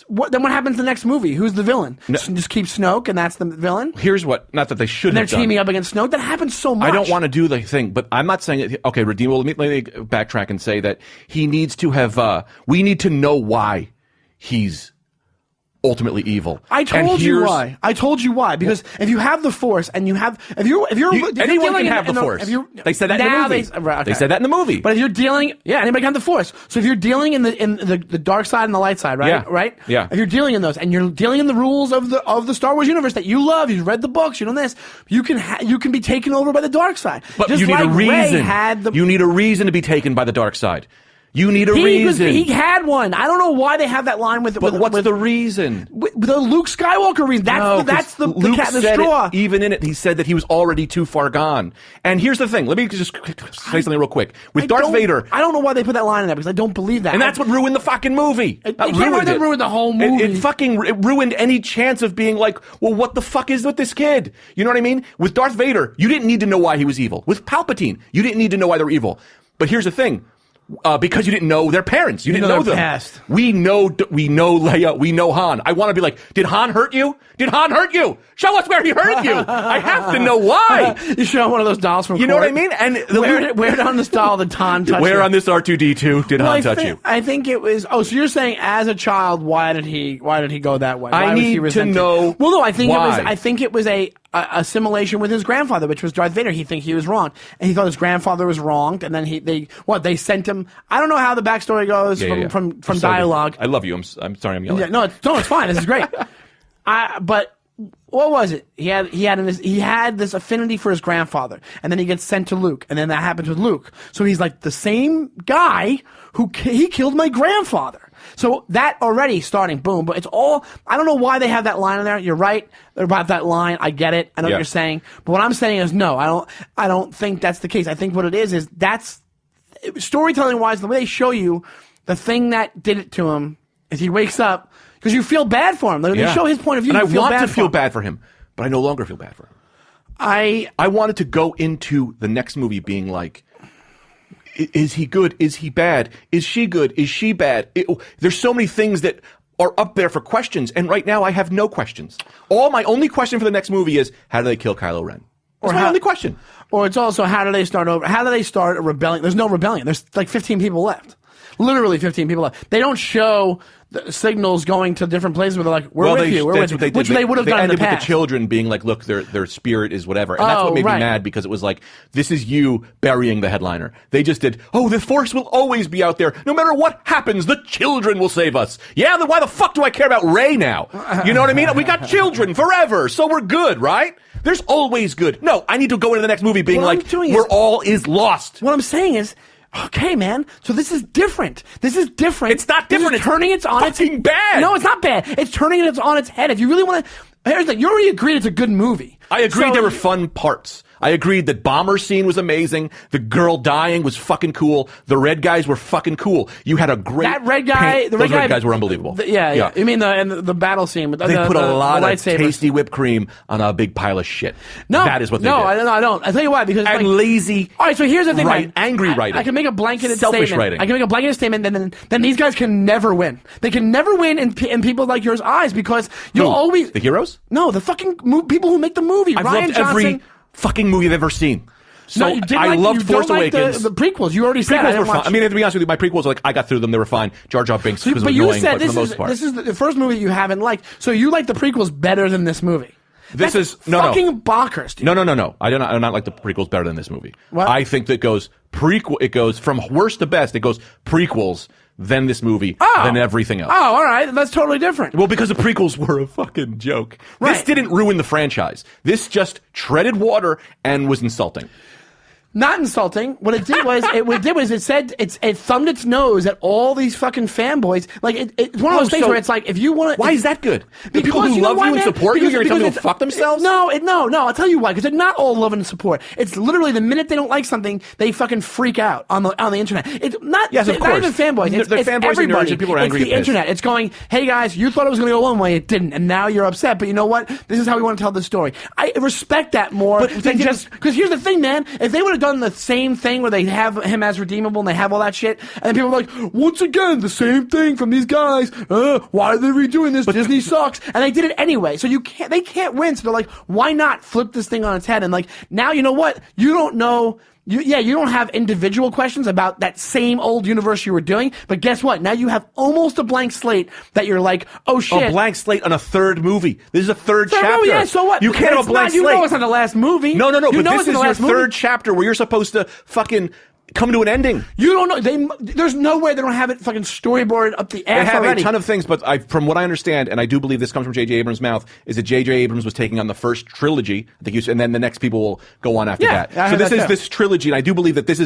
what happens in the next movie? Who's the villain? No. Just keep Snoke and that's the villain? Here's what, not that they should they're teaming up against Snoke. That happens so much. I don't want to do the thing, but I'm not saying that, okay, redeemable. Let me backtrack and say that he needs to have, we need to know why he's ultimately evil. I told you why. I told you why. Because if you have the Force and you have, if you're anyone can have the Force. They said that in the movie. They said that in the movie. But if you're dealing, anybody can have the Force. So if you're dealing in the dark side and the light side, right? Yeah. Right? Yeah. If you're dealing in those and you're dealing in the rules of the Star Wars universe that you love, you've read the books, you know this, you can be taken over by the dark side. But just you need like a reason. Rey had the, you need a reason to be taken by the dark side. You need a reason. He had one. I don't know why they have that line with. But what's the reason? With the Luke Skywalker reason. That's the Luke cat in the said straw. Even in it, he said that he was already too far gone. And here's the thing. Let me just say something real quick. With Darth Vader, I don't know why they put that line in there because I don't believe that. And that's what ruined the fucking movie. It ruined the whole movie. It ruined any chance of being like, well, what the fuck is with this kid? You know what I mean? With Darth Vader, you didn't need to know why he was evil. With Palpatine, you didn't need to know why they were evil. But here's the thing. Because you didn't know their parents. You didn't know them. Past. We know Leia. We know Han. I want to be like, did Han hurt you? Did Han hurt you? Show us where he hurt you. I have to know why. You show one of those dolls from You know what I mean? And where on this doll did Han touch Where you? on this R2-D2 did Han touch you? I think it was. Oh, so you're saying as a child, why did he go that way? I need to know. Well, no, I think why. I think it was a assimilation with his grandfather, which was Darth Vader. He think he was wrong, and he thought his grandfather was wronged, and then they sent him. I don't know how the backstory goes from dialogue. I love you. I'm sorry. I'm yelling. Yeah, no, it's fine. This is great. But what was it? He had this affinity for his grandfather, and then he gets sent to Luke, and then that happens with Luke. So he's like the same guy he killed my grandfather. So that already starting boom, but it's all, I don't know why they have that line in there. You're right about that line. I get it. I know what you're saying. But what I'm saying is no, I don't think that's the case. I think what it is that's storytelling wise, the way they show you the thing that did it to him is he wakes up because you feel bad for him. They show his point of view. And I want to feel bad for him, but I no longer feel bad for him. I wanted to go into the next movie being like, is he good? Is he bad? Is she good? Is she bad? There's so many things that are up there for questions, and right now I have no questions. My only question for the next movie is, how do they kill Kylo Ren? That's my only question. Or it's also, how do they start over? How do they start a rebellion? There's no rebellion. There's like 15 people left. Literally 15 people left. They don't show the signals going to different places where they're like, we're with you, which they would have done in the past. They ended with the children being like, look, their spirit is whatever. And that's what made me mad, because it was like, this is you burying the headliner. They just did, the Force will always be out there. No matter what happens, the children will save us. Yeah, then why the fuck do I care about Rey now? You know what I mean? We got children forever, so we're good, right? There's always good. No, I need to go into the next movie being we're all is lost. What I'm saying is, okay, man. So this is different. This is different. It's not different. It's turning it on its fucking bad. No, it's not bad. It's turning it on its head. If you really want to, here's the thing. You already agreed it's a good movie. I agreed there were fun parts. I agreed that bomber scene was amazing. The girl dying was fucking cool. The red guys were fucking cool. You had a great that red guy. Those red guys were unbelievable. Yeah. You mean the battle scene with they put a lot of lightsabers. Tasty whipped cream on a big pile of shit. No, that is what they did. No, I don't. I tell you why. Because and lazy. All right, so here's the thing. Angry writing. I can make a blanketed selfish statement. writing. I can make a blanketed statement. Then these guys can never win. They can never win in people like yours eyes, because you'll always the heroes. No, the fucking people who make the movie. I've Ryan loved Johnson. Every fucking movie I've ever seen. So no, I loved Force Awakens. The prequels. You already said prequels were fun. I mean, to be honest with you, my prequels were I got through them. They were fine. Jar Jar Binks was annoying, but for the most part. This is the first movie you haven't liked. So you like the prequels better than this movie. This is fucking bonkers, dude. No. I do not like the prequels better than this movie. What? I think that it goes from worst to best. It goes prequels, then this movie, then everything else. Oh, all right. That's totally different. Well, because the prequels were a fucking joke. Right. This didn't ruin the franchise. This just treaded water and was insulting. Not insulting. What it did was it thumbed its nose at all these fucking fanboys. Like it's one of those things where it's like, if you want to, why is that good? The people who love you and support you, you're telling them to fuck themselves? No. I'll tell you why. Because they're not all love and support. It's literally the minute they don't like something, they fucking freak out on the internet. It's not. Yes, of course. Not even fanboys. It's fanboys everybody. And nerds and people are angry. It's the internet. It's going, hey guys, you thought it was going to go one way, it didn't, and now you're upset. But you know what? This is how we want to tell the story. I respect that more than just because here's the thing, man. If they would have done the same thing where they have him as redeemable and they have all that shit, and then people are like, once again, the same thing from these guys. Why are they redoing this? Disney sucks. And they did it anyway. So they can't win. So they're like, why not flip this thing on its head? And like, now you know what? You don't know You don't have individual questions about that same old universe you were doing, but guess what? Now you have almost a blank slate that you're like, oh shit. A blank slate on a third movie. This is a third chapter. Oh yeah, so what? You can't have a blank slate. You know it's not the last movie. No, You but know this it's is the your last movie. third chapter where you're supposed to fucking come to an ending. You don't know. There's no way they don't have it fucking storyboarded up the ass They have already. a ton of things, but from what I understand, and I do believe this comes from J.J. Abrams' mouth, is that J.J. Abrams was taking on the first trilogy. I think and then the next people will go on after Yeah, I that. So heard this that is too. this trilogy, and I do believe that this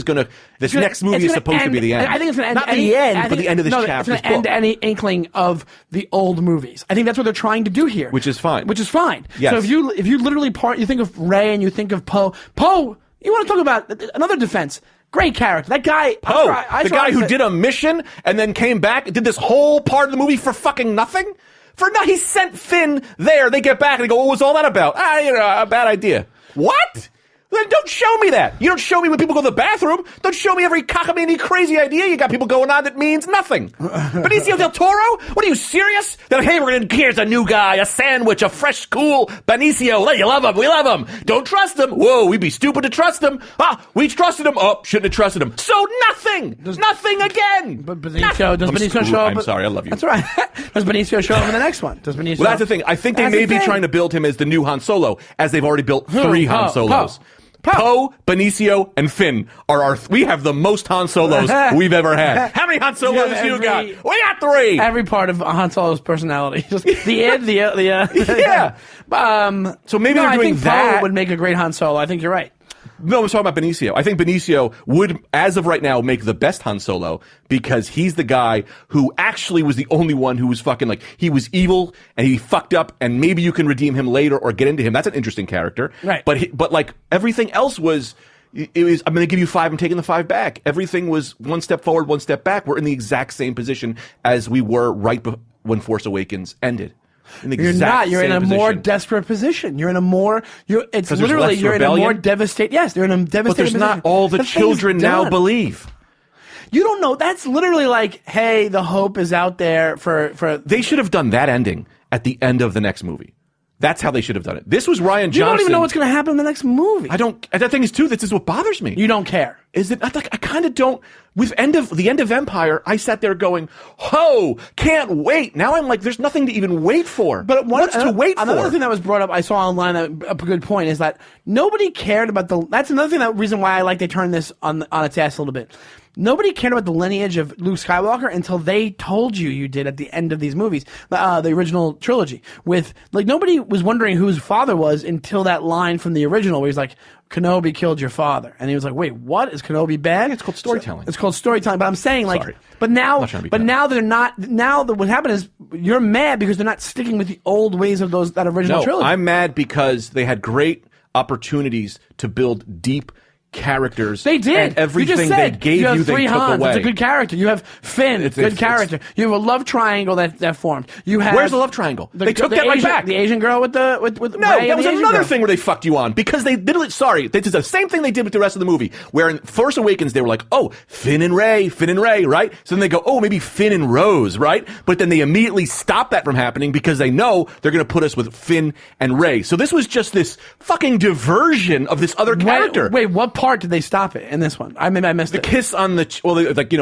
next movie is supposed to be the end. I think it's going to end. Not the end, but the end of this chapter. It's going to end any inkling of the old movies. I think that's what they're trying to do here, Which is fine. So Yes. if you literally you think of Rey and you think of Poe. You want to talk about another defense? Great character. That guy. Poe, the guy who did a mission and then came back and did this whole part of the movie for fucking nothing? He sent Finn there. They get back and they go, what was all that about? A bad idea. What? Then don't show me that. You don't show me when people go to the bathroom. Don't show me every cockamamie crazy idea you got people going on that means nothing. Benicio del Toro? What are you, serious? That, hey, here's a new guy, a sandwich, a fresh, cool Benicio. Hey, you love him. We love him. Don't trust him. Whoa, we'd be stupid to trust him. We trusted him. Oh, shouldn't have trusted him. So nothing. Nothing again. But Benicio, does Benicio show up? I'm sorry, I love you. That's all right. Does Benicio show up in the next one? Well, that's the thing. I think they may be trying to build him as the new Han Solo, as they've already built 3 Han Solos. Poe, Benicio, and Finn are we have the most Han Solos we've ever had. How many Han Solos you got? We got 3. Every part of Han Solo's personality. Just the Yeah. So maybe they're I doing think that. Poe would make a great Han Solo. I think you're right. No, I'm talking about Benicio. I think Benicio would, as of right now, make the best Han Solo because he's the guy who actually was the only one who was fucking he was evil and he fucked up and maybe you can redeem him later or get into him. That's an interesting character. Right. But everything else was, I'm going to give you 5, I'm taking the 5 back. Everything was 1 step forward, 1 step back. We're in the exact same position as we were when Force Awakens ended. You're not. You're in a more desperate position. You're in a more. It's literally you're rebellion? In a more devastated. Yes, you're in a devastated. But there's position. not all the children now believe. You don't know. That's literally like, hey, the hope is out there for. They should have done that ending at the end of the next movie. That's how they should have done it. This was Rian Johnson. You don't even know what's going to happen in the next movie. I don't. That thing is too. This is what bothers me. You don't care. Is it? I kind of don't. With the end of Empire, I sat there going, "Ho! Can't wait!" Now I'm like, "There's nothing to even wait for." But what's to wait for? Another thing that was brought up, I saw online, a good point is that nobody cared about the. That's another thing. That reason why I like they turned this on its ass a little bit. Nobody cared about the lineage of Luke Skywalker until they told you did at the end of these movies, the original trilogy. Nobody was wondering who his father was until that line from the original where he's like, Kenobi killed your father. And he was like, wait, what? Is Kenobi bad? It's called storytelling. It's called storytelling. But I'm saying Sorry. now they're not, what happened is you're mad because they're not sticking with the old ways of that original trilogy. I'm mad because they had great opportunities to build deep characters. They did. And everything you just said, they gave you, have they 3 took Hans. away. It's a good character. You have Finn, good character. You have a love triangle that formed. You have Where's the love triangle? They took that right back. The Asian girl with No, Ray that was and the another Asian thing where they fucked you on because they did the same thing they did with the rest of the movie. Where in Force Awakens they were like, oh, Finn and Ray, right? So then they go, oh, maybe Finn and Rose, right? But then they immediately stop that from happening because they know they're going to put us with Finn and Ray. So this was just this fucking diversion of this other character. Wait, what part did they stop it in this one? I missed it. The kiss on the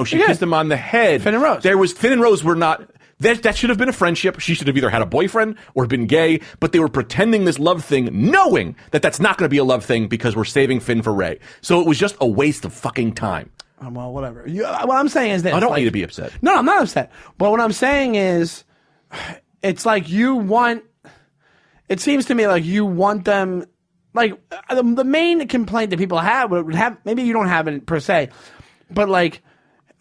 she kissed him on the head. Finn and Rose. Finn and Rose were not. That should have been a friendship. She should have either had a boyfriend or been gay, but they were pretending this love thing, knowing that that's not going to be a love thing because we're saving Finn for Rey. So it was just a waste of fucking time. Well, whatever. What I'm saying is this. I don't want you to be upset. No, I'm not upset. But what I'm saying is, it's like it seems to me like you want them. Like, the main complaint that people would have, maybe you don't have it per se, but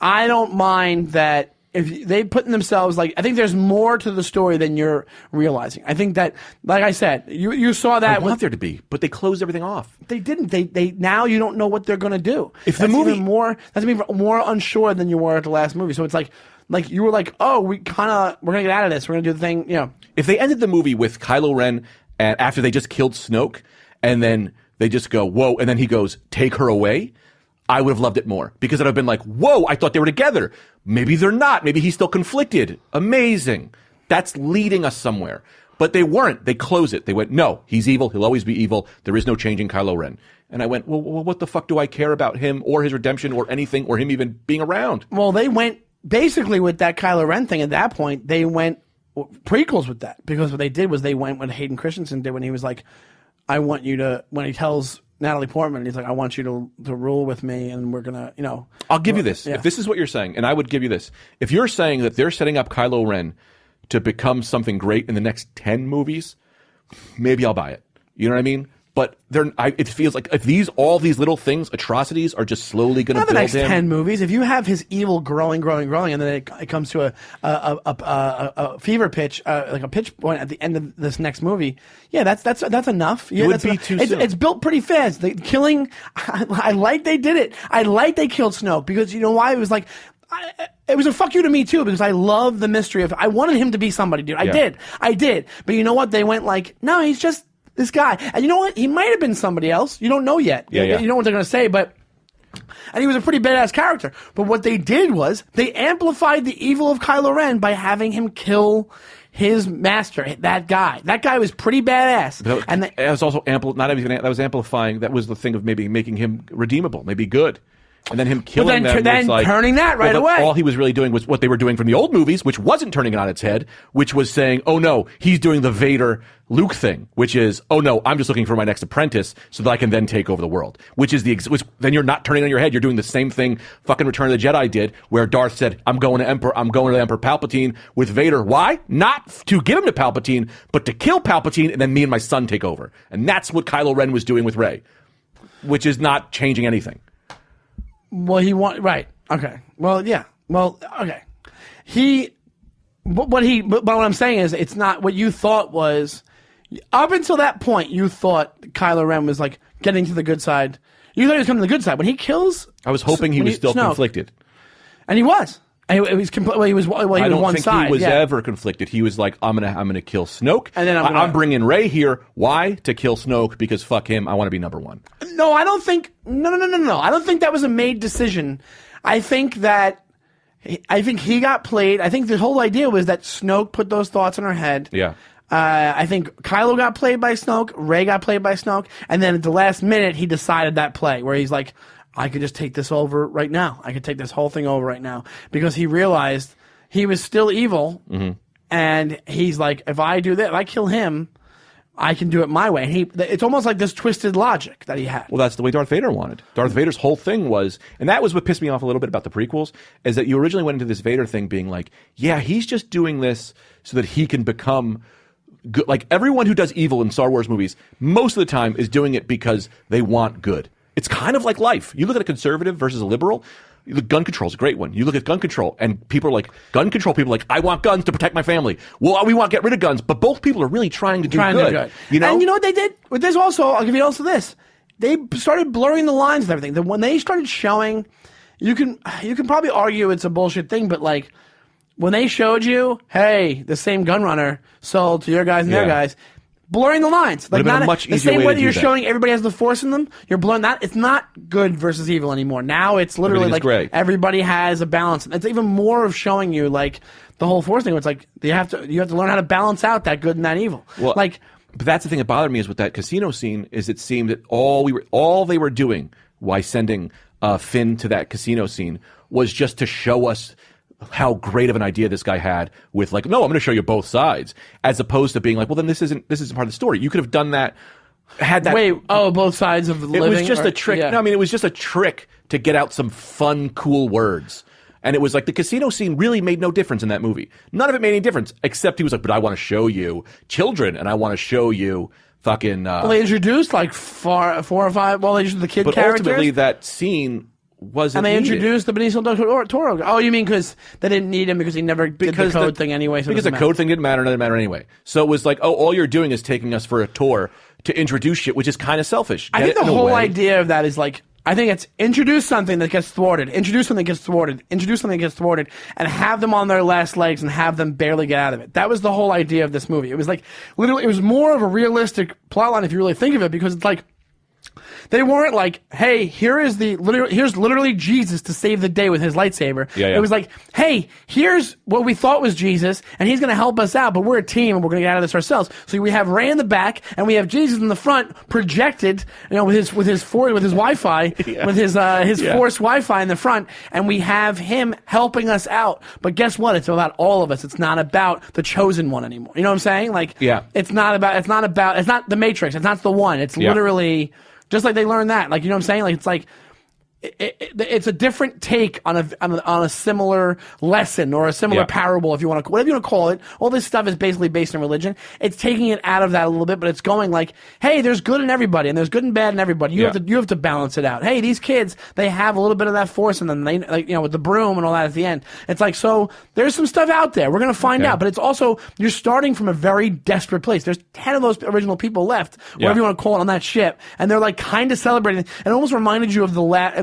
I don't mind that if they put in themselves, I think there's more to the story than you're realizing. I think that, like I said, you saw that. I want there to be, but they closed everything off. They didn't. They now you don't know what they're going to do. If the movie that's even more unsure than you were at the last movie. So it's like you were like, oh, we're gonna get out of this. We're gonna do the thing. If they ended the movie with Kylo Ren and after they just killed Snoke. And then they just go, whoa, and then he goes, take her away, I would have loved it more. Because it would have been like, whoa, I thought they were together. Maybe they're not. Maybe he's still conflicted. Amazing. That's leading us somewhere. But they weren't. They close it. They went, no, he's evil. He'll always be evil. There is no changing Kylo Ren. And I went, well, what the fuck do I care about him or his redemption or anything or him even being around? Well, they went basically with that Kylo Ren thing. At that point, they went prequels with that, because what they did was they went what Hayden Christensen did when he was like, I want you to, when he tells Natalie Portman, he's like, I want you to rule with me, and we're gonna, I'll give you this. Yeah. If this is what you're saying, and I would give you this. If you're saying that they're setting up Kylo Ren to become something great in the next 10 movies, maybe I'll buy it. You know what I mean? But it feels like if all these little things, atrocities, are just slowly going to build him. Not the next 10 movies. If you have his evil growing, and then it comes to a fever pitch, like a pitch point at the end of this next movie, yeah, that's enough. Yeah, it would be too soon. It's built pretty fast. The killing, I like they did it. I like they killed Snoke, because you know why? It was like, it was a fuck you to me too, because I love the mystery of. I wanted him to be somebody, dude. I did. But you know what? They went like, no, he's just this guy. And you know what? He might have been somebody else. You don't know yet. Yeah. You know what they're going to say, but. And he was a pretty badass character. But what they did was they amplified the evil of Kylo Ren by having him kill his master, that guy. That guy was pretty badass. And it was also that was amplifying. That was the thing of maybe making him redeemable, maybe good. And then him killing them was like, turning that right away. All he was really doing was what they were doing from the old movies, which wasn't turning it on its head, which was saying, oh no, he's doing the Vader Luke thing, which is, oh no, I'm just looking for my next apprentice so that I can then take over the world. Which then you're not turning on your head. You're doing the same thing fucking Return of the Jedi did, where Darth said, I'm going to Emperor Palpatine with Vader. Why? Not to give him to Palpatine, but to kill Palpatine and then me and my son take over. And that's what Kylo Ren was doing with Rey, which is not changing anything. Well, right. Okay. Well, yeah. Well, okay. But what I'm saying is, it's not what you thought was. Up until that point, you thought Kylo Ren was like getting to the good side. You thought he was coming to the good side. When he kills, I was hoping he was still conflicted, and he was. He was he was one side. I don't think he was ever conflicted. He was like, I'm gonna kill Snoke, and then I'm bringing Rey here. Why? To kill Snoke, because fuck him. I want to be number one. No, I don't think. No. I don't think that was a made decision. I think he got played. I think the whole idea was that Snoke put those thoughts in her head. Yeah. I think Kylo got played by Snoke. Rey got played by Snoke, and then at the last minute he decided that play where he's like, I could just take this over right now. I could take this whole thing over right now, because he realized he was still evil, and he's like, if I do that, if I kill him, I can do it my way. And it's almost like this twisted logic that he had. Well, that's the way Darth Vader wanted. Darth Vader's whole thing was, and that was what pissed me off a little bit about the prequels, is that you originally went into this Vader thing being like, yeah, he's just doing this so that he can become good. Like, everyone who does evil in Star Wars movies, most of the time is doing it because they want good. It's kind of like life. You look at a conservative versus a liberal. Gun control is a great one. You look at gun control, and people are like, gun control people are like, I want guns to protect my family. Well, we want to get rid of guns, but both people are really trying to do good. You know? And you know what they did? With this also, I'll give you also this. They started blurring the lines and everything. When they started showing, you can probably argue it's a bullshit thing, but like, when they showed you, hey, the same gun runner sold to your guys and their guys, blurring the lines. Like, not much the same way way that you're that. showing everybody has the Force in them, you're blurring that. It's not good versus evil anymore. Now it's literally like gray. Everybody has a balance. It's even more of showing you like the whole Force thing. Where it's like you have to learn how to balance out that good and that evil. Well, like, but that's the thing that bothered me is with that casino scene is it seemed that all they were doing while sending Finn to that casino scene was just to show us how great of an idea this guy had with like, no, I'm going to show you both sides, as opposed to being like, well, then this isn't part of the story. You could have done that, had that. Wait, both sides of the living? It was just a trick. Yeah. No, I mean, it was just a trick to get out some fun, cool words. And it was like the casino scene really made no difference in that movie. None of it made any difference, except he was like, but I want to show you children, and I want to show you fucking. Well, they introduced like four or five. Well, they introduced the kid characters. But ultimately, that scene wasn't and they needed. introduced the Benicio del Toro. Oh, you mean because they didn't need him because he never did the code thing anyway? So because the code thing didn't matter anyway. So it was like, oh, all you're doing is taking us for a tour to introduce shit, which is kind of selfish. I think the whole idea of that is like, I think it's introduce something that gets thwarted, introduce something that gets thwarted, introduce something that gets thwarted, and have them on their last legs and have them barely get out of it. That was the whole idea of this movie. It was like, literally, it was more of a realistic plotline if you really think of it, because it's like, They weren't like, hey, here's literally Jesus to save the day with his lightsaber. Yeah. It was like, hey, here's what we thought was Jesus, and he's going to help us out, but we're a team, and we're going to get out of this ourselves. So we have Rey in the back, and we have Jesus in the front, projected, with his Wi-Fi, with his Force Wi-Fi in the front, and we have him helping us out. But guess what? It's about all of us. It's not about the chosen one anymore. You know what I'm saying? Like, it's not the Matrix. It's not the one. It's literally. Just like they learned that, like, you know what I'm saying? Like, it's like, it's a different take on a similar lesson or a similar parable, if you want to, whatever you want to call it. All this stuff is basically based on religion. It's taking it out of that a little bit, but it's going like, hey, there's good in everybody, and there's good and bad in everybody. You have to balance it out. Hey, these kids, they have a little bit of that force, and then they, like, with the broom and all that at the end. It's like, so there's some stuff out there. We're gonna find out, but it's also, you're starting from a very desperate place. There's 10 of those original people left, whatever you want to call it, on that ship, and they're like kind of celebrating. It almost reminded you of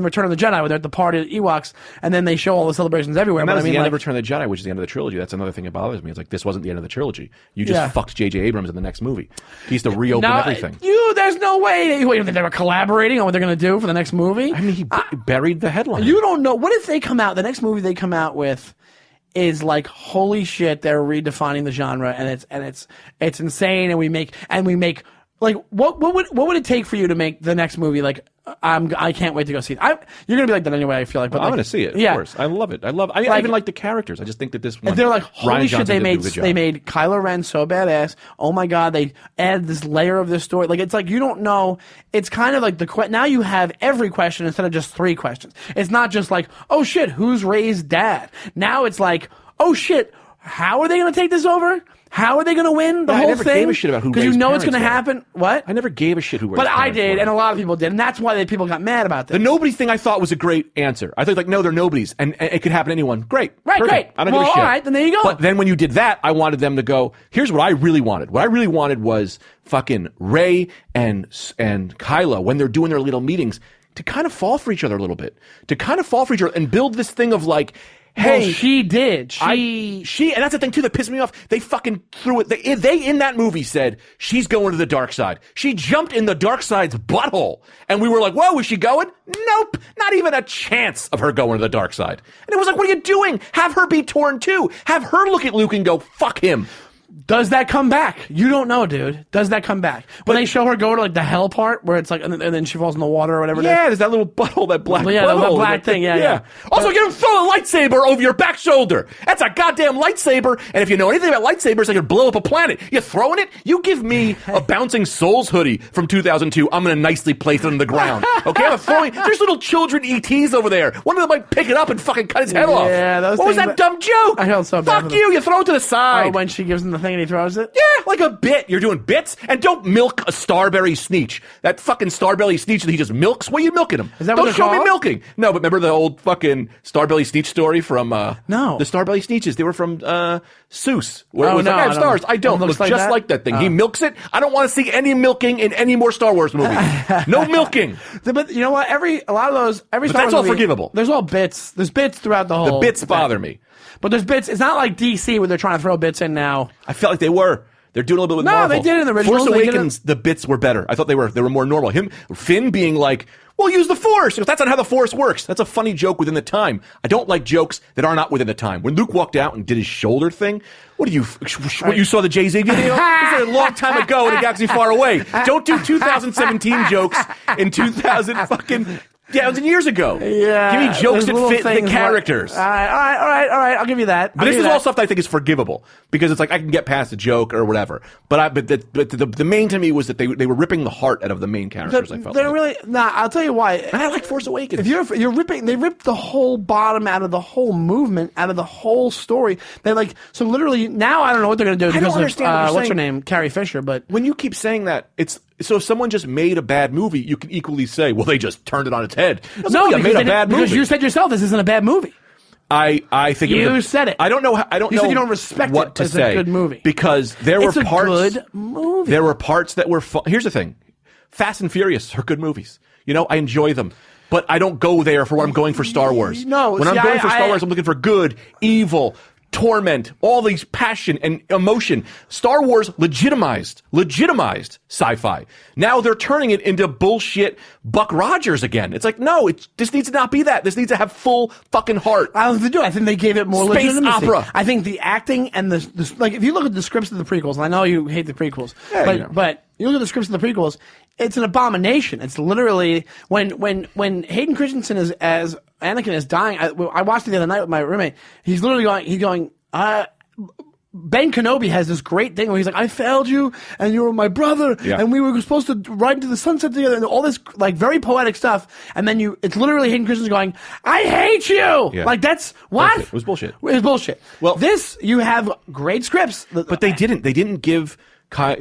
Return of the Jedi, where they're at the party at Ewoks, and then they show all the celebrations everywhere. And that was the end of Return of the Jedi, which is the end of the trilogy. That's another thing that bothers me. It's like, this wasn't the end of the trilogy. You just fucked J.J. Abrams in the next movie. He used to reopen everything. There's no way. Wait, they were collaborating on what they're going to do for the next movie? I mean, he buried the headline. You don't know. What if they come out, the next movie they come out with is like, holy shit, they're redefining the genre, and it's insane, and we make like, what would it take for you to make the next movie like, I can't wait to go see it. You're gonna be like that anyway, I feel like. But I'm gonna see it. Of course, I love it. I even like the characters. I just think that this one. They're like, holy shit! They made Kylo Ren so badass. Oh my god! They added this layer of this story. Like, it's like, you don't know. It's kind of like now you have every question instead of just 3 questions. It's not just like, oh shit, who's Rey's dad? Now it's like, oh shit, how are they gonna take this over? How are they going to win the whole thing? I never gave a shit about who Rey's Because you know it's parents going to were. happen. What? I never gave a shit who Rey's But I parents did, were. and a lot of people did, and that's why people got mad about this. The nobody thing I thought was a great answer. I thought, like, no, they're nobodies, and it could happen to anyone. Great. Right, perfect. great. I don't give a shit. All right, then there you go. But then when you did that, I wanted them to go, here's what I really wanted. What I really wanted was fucking Rey and Kylo, when they're doing their little meetings, to kind of fall for each other a little bit. To kind of fall for each other and build this thing of like, hey, well, she did. She, and that's the thing too that pissed me off. They fucking threw it. They in that movie said she's going to the dark side. She jumped in the dark side's butthole, and we were like, "Whoa, is she going?" Nope, not even a chance of her going to the dark side. And it was like, "What are you doing? Have her be torn too. Have her look at Luke and go, fuck him." Does that come back? You don't know, dude. Does that come back? When they show her go to like the hell part, where it's like, and then she falls in the water or whatever. Yeah, there's that little butthole, that black butthole. Yeah, the black thing. Yeah. Also, you don't throw a lightsaber over your back shoulder. That's a goddamn lightsaber. And if you know anything about lightsabers, they could blow up a planet. You throwing it? You give me a Bouncing Souls hoodie from 2002. I'm gonna nicely place it on the ground. Okay, I'm throwing. There's little children ETs over there. One of them might pick it up and fucking cut his head off. Yeah, those what was that dumb joke? I felt so bad. Fuck you. You throw it to the side. Oh, when she gives him the thing and he throws it. Yeah, like a bit. You're doing bits, and don't milk a Starberry Sneech. That fucking Starbelly Sneech that he just milks. What are you milking him? Is that don't what show they're me called? milking. No, but remember the old fucking Starbelly Sneech story from No. the Starbelly Sneeches. They were from Seuss. Where it was no, like, I have stars. I don't. It Looks looks just like like that? that thing. He milks it. I don't want to see any milking in any more Star Wars movies. No milking. But you know what? A lot of those, Star that's Wars all movie, forgivable. There's all bits. There's bits throughout the whole. The bits thing. bother me. But there's bits. It's not like DC where they're trying to throw bits in now. I felt like they were. They're doing a little bit with No, Marvel. they did it in the originals. Force They did Awakens, the bits were better. I thought they were more normal. Finn being like, well, use the Force. He goes, that's not how the Force works. That's a funny joke within the time. I don't like jokes that are not within the time. When Luke walked out and did his shoulder thing, what you saw the Jay-Z video? This is a long time ago in a galaxy far away. Don't do 2017 jokes in 2000 years ago. Yeah. Give me jokes there's little that fit the things characters. All right. I'll give you that. But this is all stuff that I think is forgivable because it's like I can get past the joke or whatever. But the main to me was that they were ripping the heart out of the main characters. I felt They're like. really I'll tell you why. And I like Force Awakens. If you're ripping, they ripped the whole bottom out of the whole movement, out of the whole story. They so literally now I don't know what they're going to do I don't because understand what of you're what's her saying. name, Carrie Fisher. But when you keep saying that, it's so if someone just made a bad movie, you can equally say, well, they just turned it on its head. no, I made a bad movie. because you said yourself this isn't a bad movie. I think You said it. I don't know. You said you don't respect what it to as say a good movie because there were It's a parts. good movie. There were parts that were. Here's the thing: Fast and Furious are good movies. You know, I enjoy them, but I don't go there for what I'm going for Star Wars. No, when see, I'm going for Star Wars, I'm looking for good, evil, torment, all these passion and emotion. Star Wars legitimized sci-fi. Now they're turning it into bullshit Buck Rogers again. It's like, no, this needs to not be that. This needs to have full fucking heart. I don't think they do. I think they gave it more Space legitimacy. opera. I think the acting and the like, if you look at the scripts of the prequels, and I know you hate the prequels, but you look at the scripts of the prequels, it's an abomination. It's literally when Hayden Christensen is as Anakin is dying. I watched it the other night with my roommate. He's literally going. Ben Kenobi has this great thing where he's like, I failed you, and you were my brother, and we were supposed to ride into the sunset together, and all this like very poetic stuff. And then it's literally Hayden Christensen going, I hate you. Yeah. Like that's what? It was bullshit. It was bullshit. Well, this you have great scripts, but they didn't. They didn't give Ben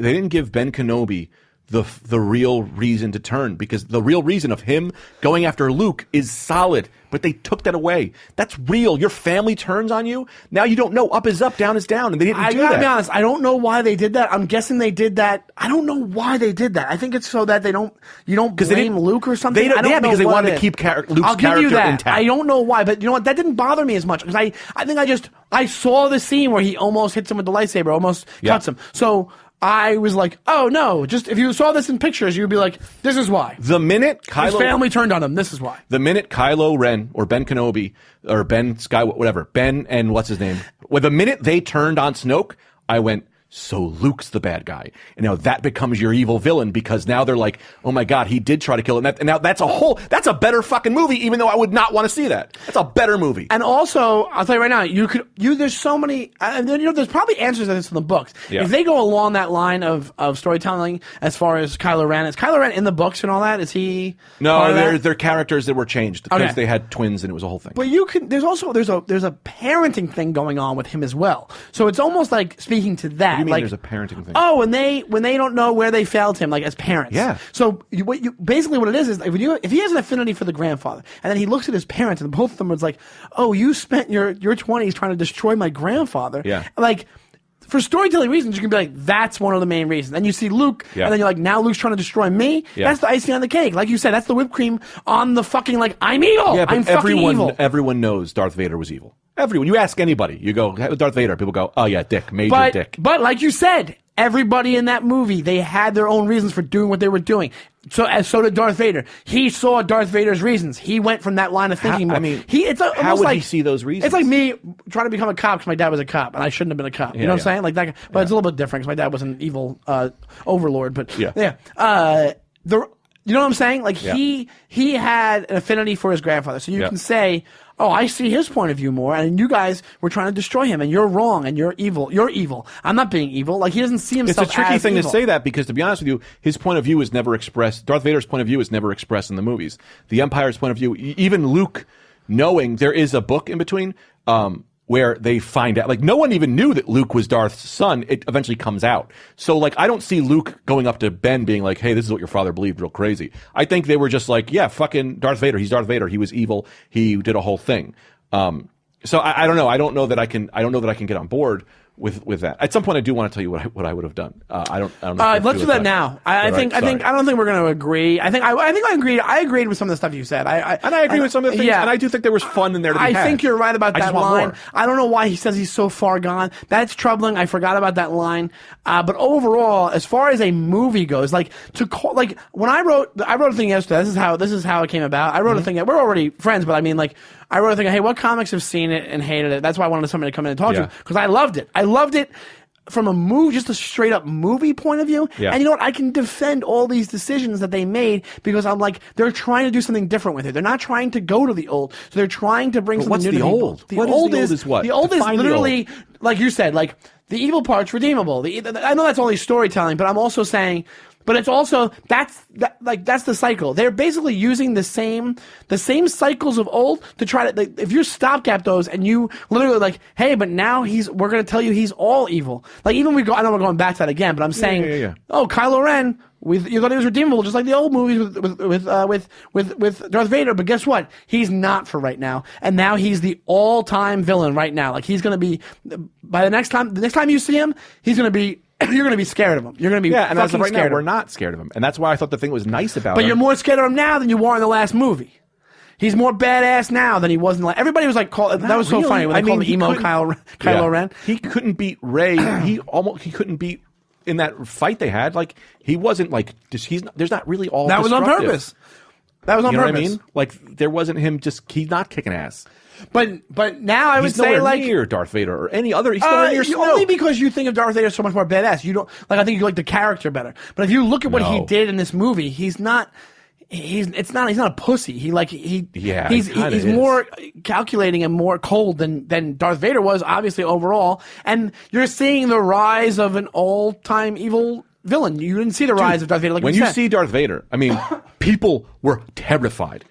Kenobi the real reason to turn, because the real reason of him going after Luke is solid, but they took that away. That's real. Your family turns on you. Now you don't know. Up is up, down is down, and they didn't do that. I gotta be honest. I don't know why they did that. I'm guessing they did that. I don't know why they did that. I think it's so that you don't blame Luke or something. I don't know because they wanted to keep Luke's character intact. I don't know why, but you know what? That didn't bother me as much because I think I saw the scene where he almost hits him with the lightsaber, almost cuts him. So I was like, oh no, just if you saw this in pictures, you'd be like, this is why. The minute his family turned on him, this is why. The minute Kylo Ren or Ben Kenobi or Ben Skywalker, whatever, Ben and what's his name, the minute they turned on Snoke, I went, so Luke's the bad guy. And now that becomes your evil villain, because now they're like, oh my God, he did try to kill him. And now that's a better fucking movie, even though I would not want to see that. That's a better movie. And also, I'll tell you right now, there's so many, and then, there's probably answers to this in the books. Yeah. If they go along that line of storytelling as far as Kylo Ren, is Kylo Ren in the books and all that? Is he? No, they're characters that were changed because they had twins and it was a whole thing. But there's a parenting thing going on with him as well. So it's almost like speaking to that. What do you mean like, there's a parenting thing? Oh, when they don't know where they failed him, like as parents. Yeah. So basically what it is like if he has an affinity for the grandfather, and then he looks at his parents, and both of them was like, oh, you spent your 20s trying to destroy my grandfather. Yeah. Like, for storytelling reasons, you can be like, that's one of the main reasons. And you see Luke, and then you're like, now Luke's trying to destroy me? Yeah. That's the icing on the cake. Like you said, that's the whipped cream on the fucking, like, I'm evil. Yeah, but I'm fucking evil. Everyone knows Darth Vader was evil. Everyone. You ask anybody. You go, Darth Vader. People go, oh yeah, dick. Major dick. But like you said, everybody in that movie, they had their own reasons for doing what they were doing. So did Darth Vader. He saw Darth Vader's reasons. He went from that line of thinking. How would he see those reasons? It's like me trying to become a cop because my dad was a cop and I shouldn't have been a cop. You know what I'm saying? Like that. But it's a little bit different because my dad was an evil overlord. But you know what I'm saying? Like he had an affinity for his grandfather. So you can say, oh, I see his point of view more, and you guys were trying to destroy him, and you're wrong, and you're evil. You're evil. I'm not being evil. Like, he doesn't see himself as It's a tricky thing evil. to say that, because, to be honest with you, his point of view is never expressed. Darth Vader's point of view is never expressed in the movies. The Empire's point of view, even Luke, knowing there is a book in between, where they find out, like, no one even knew that Luke was Darth's son. It eventually comes out. So, like, I don't see Luke going up to Ben being like, hey, this is what your father believed, real crazy. I think they were just like, yeah, fucking Darth Vader. He's Darth Vader. He was evil. He did a whole thing. So I don't know. I don't know that I can get on board with that. At some point, I do want to tell you what I would have done. I don't know. Let's do that now. I don't think we're going to agree. I think I agreed. I agreed with some of the stuff you said. I agree with some of the things. Yeah. And I do think there was fun in there to be had. I think you're right about that line. More. I don't know why he says he's so far gone. That's troubling. I forgot about that line. But overall, as far as a movie goes, like when I wrote a thing yesterday. This is how it came about. I wrote a thing. We're already friends, but I mean, like, I wrote a thing. Hey, what comics have seen it and hated it? That's why I wanted somebody to come in and talk to you, because I loved it. I loved it from a movie, just a straight up movie point of view. Yeah. And you know what? I can defend all these decisions that they made, because I'm like, they're trying to do something different with it. They're not trying to go to the old. So they're trying to bring something new to the old. The old is what? The old is literally, like you said, like, the evil part's redeemable. I know that's only storytelling, but I'm also saying, but it's also that's the cycle. They're basically using the same cycles of old to try to, like, if you stopgap those and you literally like, hey, but now we're going to tell you he's all evil. Like, even I know we're going back to that again, but I'm saying, oh, Kylo Ren, you thought he was redeemable, just like the old movies with Darth Vader. But guess what? He's not for right now, and now he's the all-time villain right now. Like, he's going to be, by the next time you see him, he's going to be. You're going to be scared of him. You're going to be and as of right now, we're not scared of him, and that's why I thought the thing was nice about him. But you're more scared of him now than you were in the last movie. He's more badass now than he was in the everybody was like that was so really. funny when they called him emo Kylo Ren. He couldn't beat Rey. he couldn't beat in that fight they had. Like he wasn't like there's not really all that was on destructive. purpose. That was on You know purpose. what I mean? Like there wasn't him just he's not kicking ass. But now I would He's say nowhere like near Darth Vader or any other. He's nowhere near Snoke. only because you think of Darth Vader so much more badass. You don't like. I think you like the character better. But if you look at what he No. did in this movie, he's not. He's not a pussy. He's more calculating and more cold than Darth Vader was, obviously overall. And you're seeing the rise of an all-time evil villain. You didn't see the rise of Darth Vader. Like when you you said. see Darth Vader, I mean, people were terrified.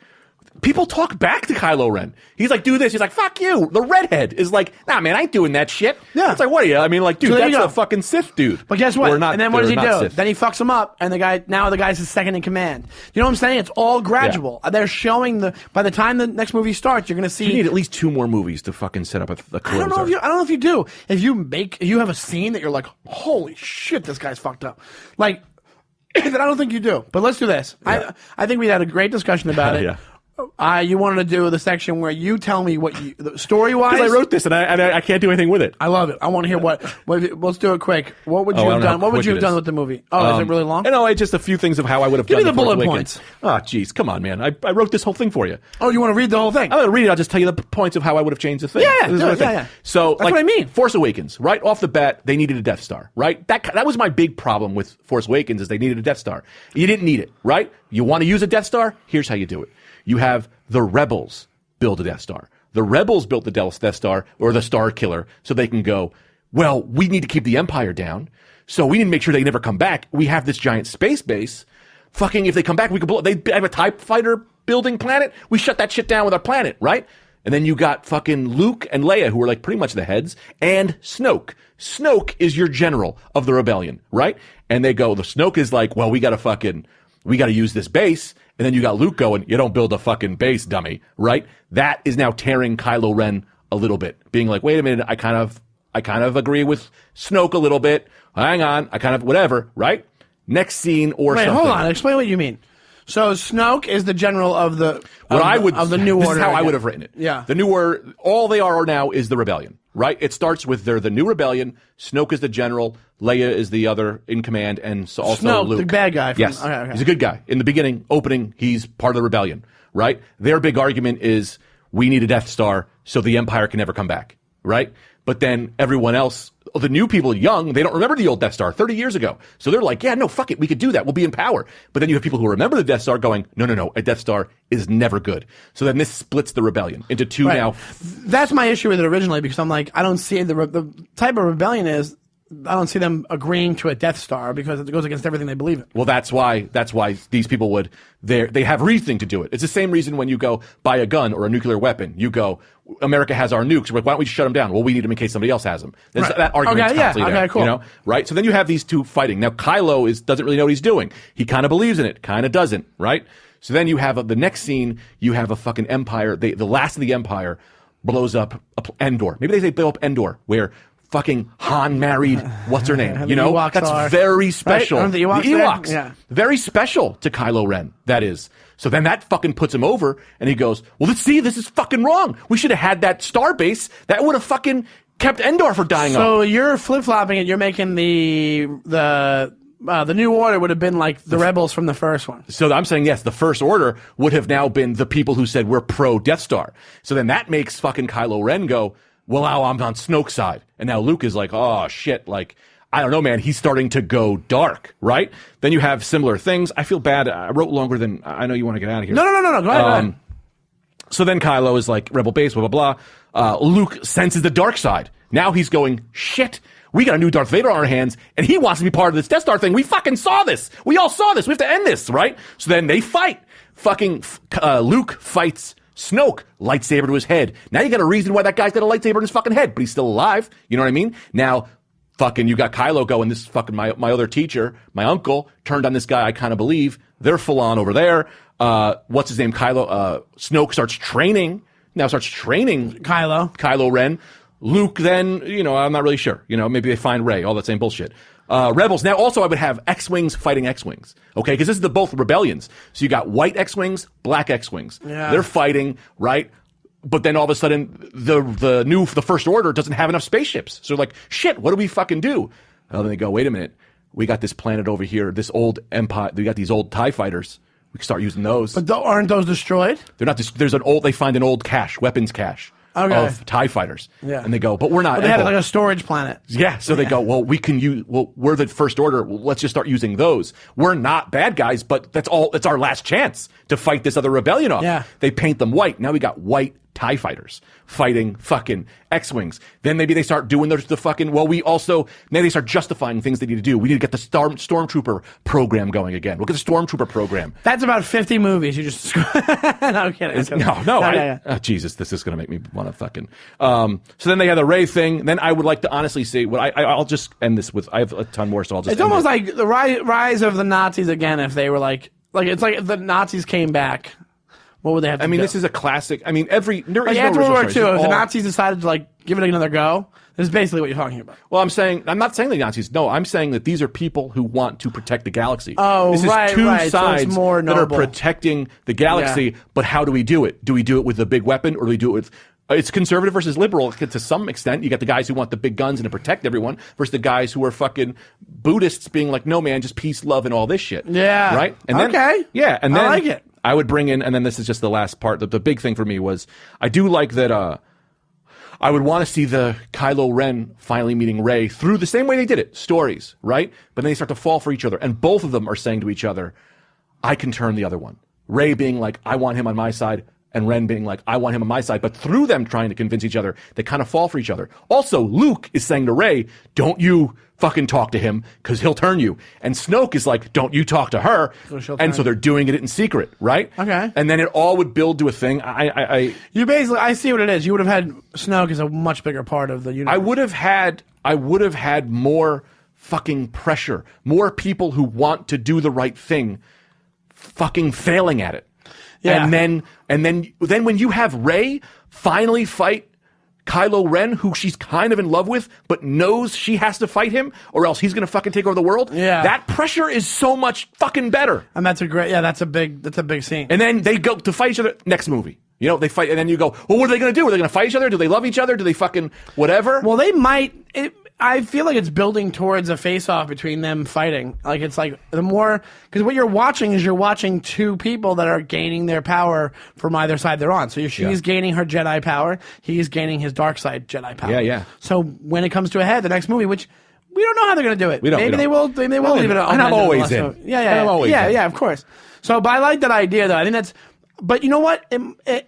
People talk back to Kylo Ren. He's like, do this. He's like, fuck you. The redhead is like, nah, man, I ain't doing that shit. Yeah. It's like, what are you? I mean, like, dude, So there you that's go. a fucking Sith dude. But guess what? Or not, and then what does he not do? Sith. Then he fucks him up, and the guy's his second in command. You know what I'm saying? It's all gradual. They're showing by the time the next movie starts, you're going to see. You need at least 2 more movies to fucking set up a closer. I don't know if you do. If you have a scene that you're like, holy shit, this guy's fucked up. Like, then I don't think you do. But let's do this. Yeah. I think we had a great discussion about it. Yeah. You wanted to do the section where you tell me what story-wise. Because I wrote this and I can't do anything with it. I love it. I want to hear what. Let's do it quick. What would you I have don't know done? how What would quick you it have done is. with the movie? Oh, is it really long? No, just a few things of how I would have Give done me the Force bullet Awakens. points. Oh, jeez, come on, man. I wrote this whole thing for you. Oh, you want to read the whole thing? I'm going to read it. I'll just tell you the points of how I would have changed the thing. Yeah, This is do what I it, think. yeah. So, That's what I mean. Force Awakens, right off the bat, they needed a Death Star, right? That was my big problem with Force Awakens is they needed a Death Star. You didn't need it, right? You want to use a Death Star? Here's how you do it. You have the rebels build a Death Star. The rebels built the Death Star or the Star Killer so they can go, well, we need to keep the Empire down. So we need to make sure they never come back. We have this giant space base. Fucking if they come back, we could blow. They have a TIE fighter building planet. We shut that shit down with our planet, right? And then you got fucking Luke and Leia, who are like pretty much the heads, and Snoke. Snoke is your general of the rebellion, right? And they go, the Snoke is like, well, we got to use this base. And then you got Luke going, you don't build a fucking base, dummy, right? That is now tearing Kylo Ren a little bit, being like, wait a minute, I kind of agree with Snoke a little bit. Hang on, I kind of whatever, right? Next scene or Wait, something. hold on. Explain what you mean. So Snoke is the general of the Of the New this Order. is how I again. would have written it. Yeah. The New Order, all they are now is the rebellion, right? It starts with they're the new rebellion. Snoke is the general. Leia is the other in command, and so also Snoke, Luke. the bad guy. Yes. Okay. He's a good guy. In the beginning, opening, he's part of the rebellion, right? Their big argument is we need a Death Star so the Empire can never come back, right? But then everyone else, the new people, young, they don't remember the old Death Star 30 years ago. So they're like, yeah, no, fuck it. We could do that. We'll be in power. But then you have people who remember the Death Star going, no, a Death Star is never good. So then this splits the rebellion into two Right. now. That's my issue with it originally because I'm like, I don't see the type of rebellion is. I don't see them agreeing to a Death Star because it goes against everything they believe in. Well, that's why these people would, they have reasoning to do it. It's the same reason when you go buy a gun or a nuclear weapon, you go, America has our nukes. Why don't we shut them down? Well, we need them in case somebody else has them. There's Right. that argument Okay, yeah. constantly there. Okay, cool. You know, right? So then you have these two fighting. Now, Kylo doesn't really know what he's doing. He kind of believes in it, kind of doesn't, right? So then you have the next scene, you have a fucking empire, the last of the empire blows up Endor. Maybe they say blow up Endor, where fucking Han married, what's her name? The You know, Ewoks that's are- very special. Right? Aren't the Ewoks there? Ewoks. Yeah. Very special to Kylo Ren, that is. So then that fucking puts him over, and he goes, well, let's see, this is fucking wrong. We should have had that star base. That would have fucking kept Endor from dying off. So you're flip-flopping it. You're making the New Order would have been like the rebels from the first one. So I'm saying, yes, the First Order would have now been the people who said we're pro-Death Star. So then that makes fucking Kylo Ren go, well, now I'm on Snoke's side. And now Luke is like, oh, shit, like, I don't know, man. He's starting to go dark, right? Then you have similar things. I feel bad. I wrote longer than, I know you want to get out of here. No. Go ahead. So then Kylo is like, rebel base, blah, blah, blah. Luke senses the dark side. Now he's going, shit, we got a new Darth Vader on our hands, and he wants to be part of this Death Star thing. We fucking saw this. We all saw this. We have to end this, right? So then they fight. Fucking Luke fights Snoke, lightsaber to his head. Now you got a reason why that guy's got a lightsaber in his fucking head, but he's still alive. You know what I mean? Now, fucking, you got Kylo going, this fucking, my other teacher, my uncle, turned on this guy I kind of believe. They're full on over there. What's his name? Snoke starts training Kylo Ren. Luke then, I'm not really sure. Maybe they find Rey, all that same bullshit. Rebels. Now, also, I would have X-Wings fighting X-Wings. Okay, because this is the both rebellions. So you got white X-Wings, black X-Wings. Yeah. They're fighting, right? But then all of a sudden, the First Order doesn't have enough spaceships. So like, shit, what do we fucking do? Well, then they go, wait a minute. We got this planet over here, this old empire. We got these old TIE fighters. We can start using those. But aren't those destroyed? They're not. They find an old cache, weapons cache. Okay. Of TIE fighters. Yeah. And they go, but we're not. But they had like a storage planet. Yeah. So they go, well, we're the First Order. Well, let's just start using those. We're not bad guys, but that's our last chance to fight this other rebellion off. Yeah. They paint them white. Now we got white TIE fighters fighting fucking X-Wings. Then maybe they start doing the fucking, now they start justifying things they need to do. We need to get the Stormtrooper program going again. Look at the Stormtrooper program. That's about 50 movies. You just, no, I'm kidding. Oh, Jesus, this is going to make me want to fucking, so then they had the Rey thing. Then I would like to honestly say I'll just end this with, I have a ton more, so I'll just It's almost like the rise of the Nazis again. If they were it's like if the Nazis came back, what would they have to do? This is a classic. I mean, after World War II, if the Nazis decided to give it another go, this is basically what you're talking about. Well, I'm not saying the Nazis. No, I'm saying that these are people who want to protect the galaxy. Oh, this is right, two right. sides So it's more that are noble. protecting the galaxy. Yeah. But how do we do it? Do we do it with a big weapon, or do we do it with? It's conservative versus liberal to some extent. You got the guys who want the big guns and to protect everyone versus the guys who are fucking Buddhists being like, no, man, just peace, love, and all this shit. Yeah. Right? And then, okay. Yeah. And then I like it. I would bring in, and then this is just the last part. The big thing for me was I do like that I would want to see the Kylo Ren finally meeting Rey through the same way they did it. Stories, right? But then they start to fall for each other. And both of them are saying to each other, I can turn the other one. Rey being like, I want him on my side. And Ren being like, I want him on my side. But through them trying to convince each other, they kind of fall for each other. Also, Luke is saying to Rey, don't you fucking talk to him because he'll turn you. And Snoke is like, don't you talk to her. So they're doing it in secret, right? Okay. And then it all would build to a thing. You basically, I see what it is. You would have had Snoke as a much bigger part of the universe. I would have had more fucking pressure, more people who want to do the right thing fucking failing at it. Yeah. And then when you have Rey finally fight Kylo Ren, who she's kind of in love with, but knows she has to fight him or else he's going to fucking take over the world. Yeah. That pressure is so much fucking better. And that's a big scene. And then they go to fight each other next movie. They fight, and then you go, well, what are they going to do? Are they going to fight each other? Do they love each other? Do they fucking whatever? Well, they might. I feel like it's building towards a face-off between them fighting. Like, it's like the more, because what you're watching is you're watching two people that are gaining their power from either side they're on. So she's gaining her Jedi power, he's gaining his dark side Jedi power. Yeah, yeah. So when it comes to a head, the next movie, which we don't know how they're going to do it. Maybe they will leave it. And I'm always in. Yeah, of course. So, but I like that idea, though. I think that's. But you know what?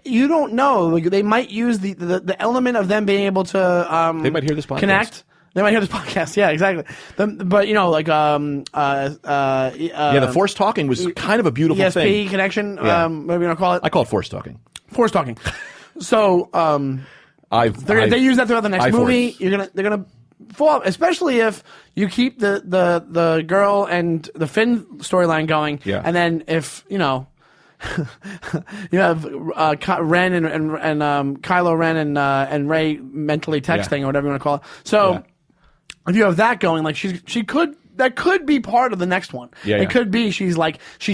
You don't know. Like, they might use the element of them being able to. They might hear this podcast. Connect. They might hear this podcast. Yeah, exactly. But the force talking was kind of a beautiful ESP thing. connection. Yeah. Whatever you want to call it. I call it force talking. Force talking. So they use that throughout the next movie. They're gonna fall, especially if you keep the girl and the Finn storyline going. Yeah. And then if you have Ren and Kylo Ren and Rey mentally texting or whatever you want to call it. So if you have that going, like that could be part of the next one. It could be she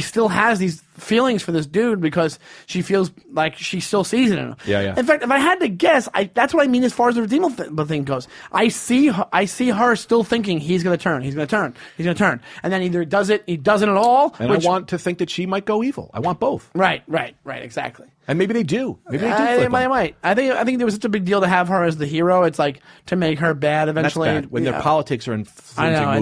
still has these feelings for this dude because she feels like she still sees it in him. Yeah. In fact, if I had to guess, that's what I mean as far as the redeemable thing goes. I see her still thinking he's going to turn, and then either he doesn't at all. And I want to think that she might go evil. I want both. Right, exactly. And maybe they do. Maybe they do. Flip They might. I think there was such a big deal to have her as the hero. It's like to make her bad eventually. That's bad. When their politics are in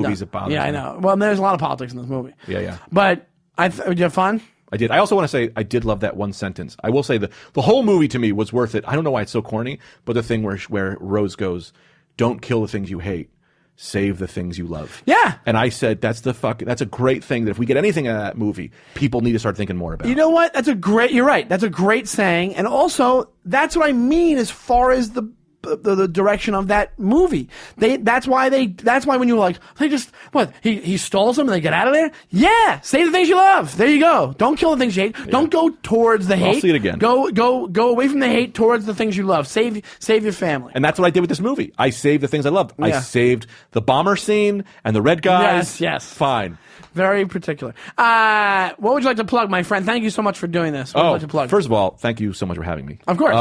movies, it bothers me. I know. Well, there's a lot of politics in this movie. Yeah. But did you have fun? I did. I also want to say I did love that one sentence. I will say the whole movie to me was worth it. I don't know why it's so corny, but the thing where Rose goes, "Don't kill the things you hate, save the things you love." Yeah. And I said that's a great thing that if we get anything out of that movie, people need to start thinking more about. You know what? You're right. That's a great saying, and also that's what I mean as far as the the direction of that movie. That's why when you were like, he stole some and they get out of there. Yeah, say the things you love. There you go. Don't kill the things you hate. Yeah. Don't go towards the hate. I'll see it again. Go away from the hate towards the things you love. Save your family. And that's what I did with this movie. I saved the things I loved. Yeah. I saved the bomber scene and the red guys. Yes. Fine. Very particular. What would you like to plug, my friend? Thank you so much for doing this. What would you like to plug? First of all, thank you so much for having me. Of course.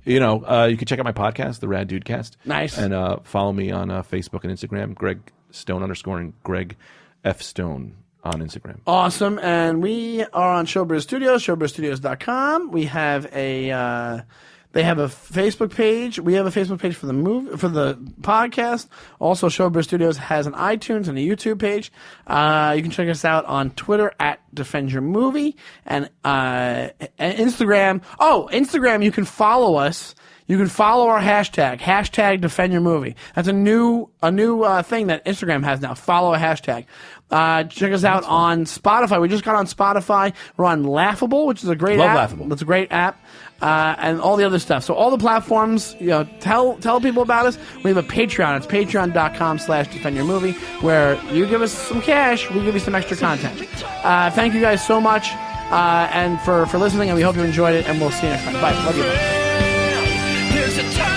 You can check out my podcast, The Rad Dudecast. Nice. And follow me on Facebook and Instagram, Greg Stone _ and Greg F. Stone on Instagram. Awesome. And we are on Showbiz Studios, showbizstudios.com. We have they have a Facebook page. We have a Facebook page for the podcast. Also, Showbiz Studios has an iTunes and a YouTube page. You can check us out on Twitter at Defend Your Movie and Instagram. Oh, Instagram! You can follow us. You can follow our hashtag Defend Your Movie. That's a new thing that Instagram has now. Follow a hashtag. Check us out on Spotify. We just got on Spotify. We're on Laughable, which is a great app. Love Laughable. That's a great app. And all the other stuff. So all the platforms, tell people about us. We have a Patreon. It's patreon.com/defendyourmovie, where you give us some cash, we give you some extra content. Thank you guys so much, and for listening, and we hope you enjoyed it, and we'll see you next time. Bye. Love you. There's a time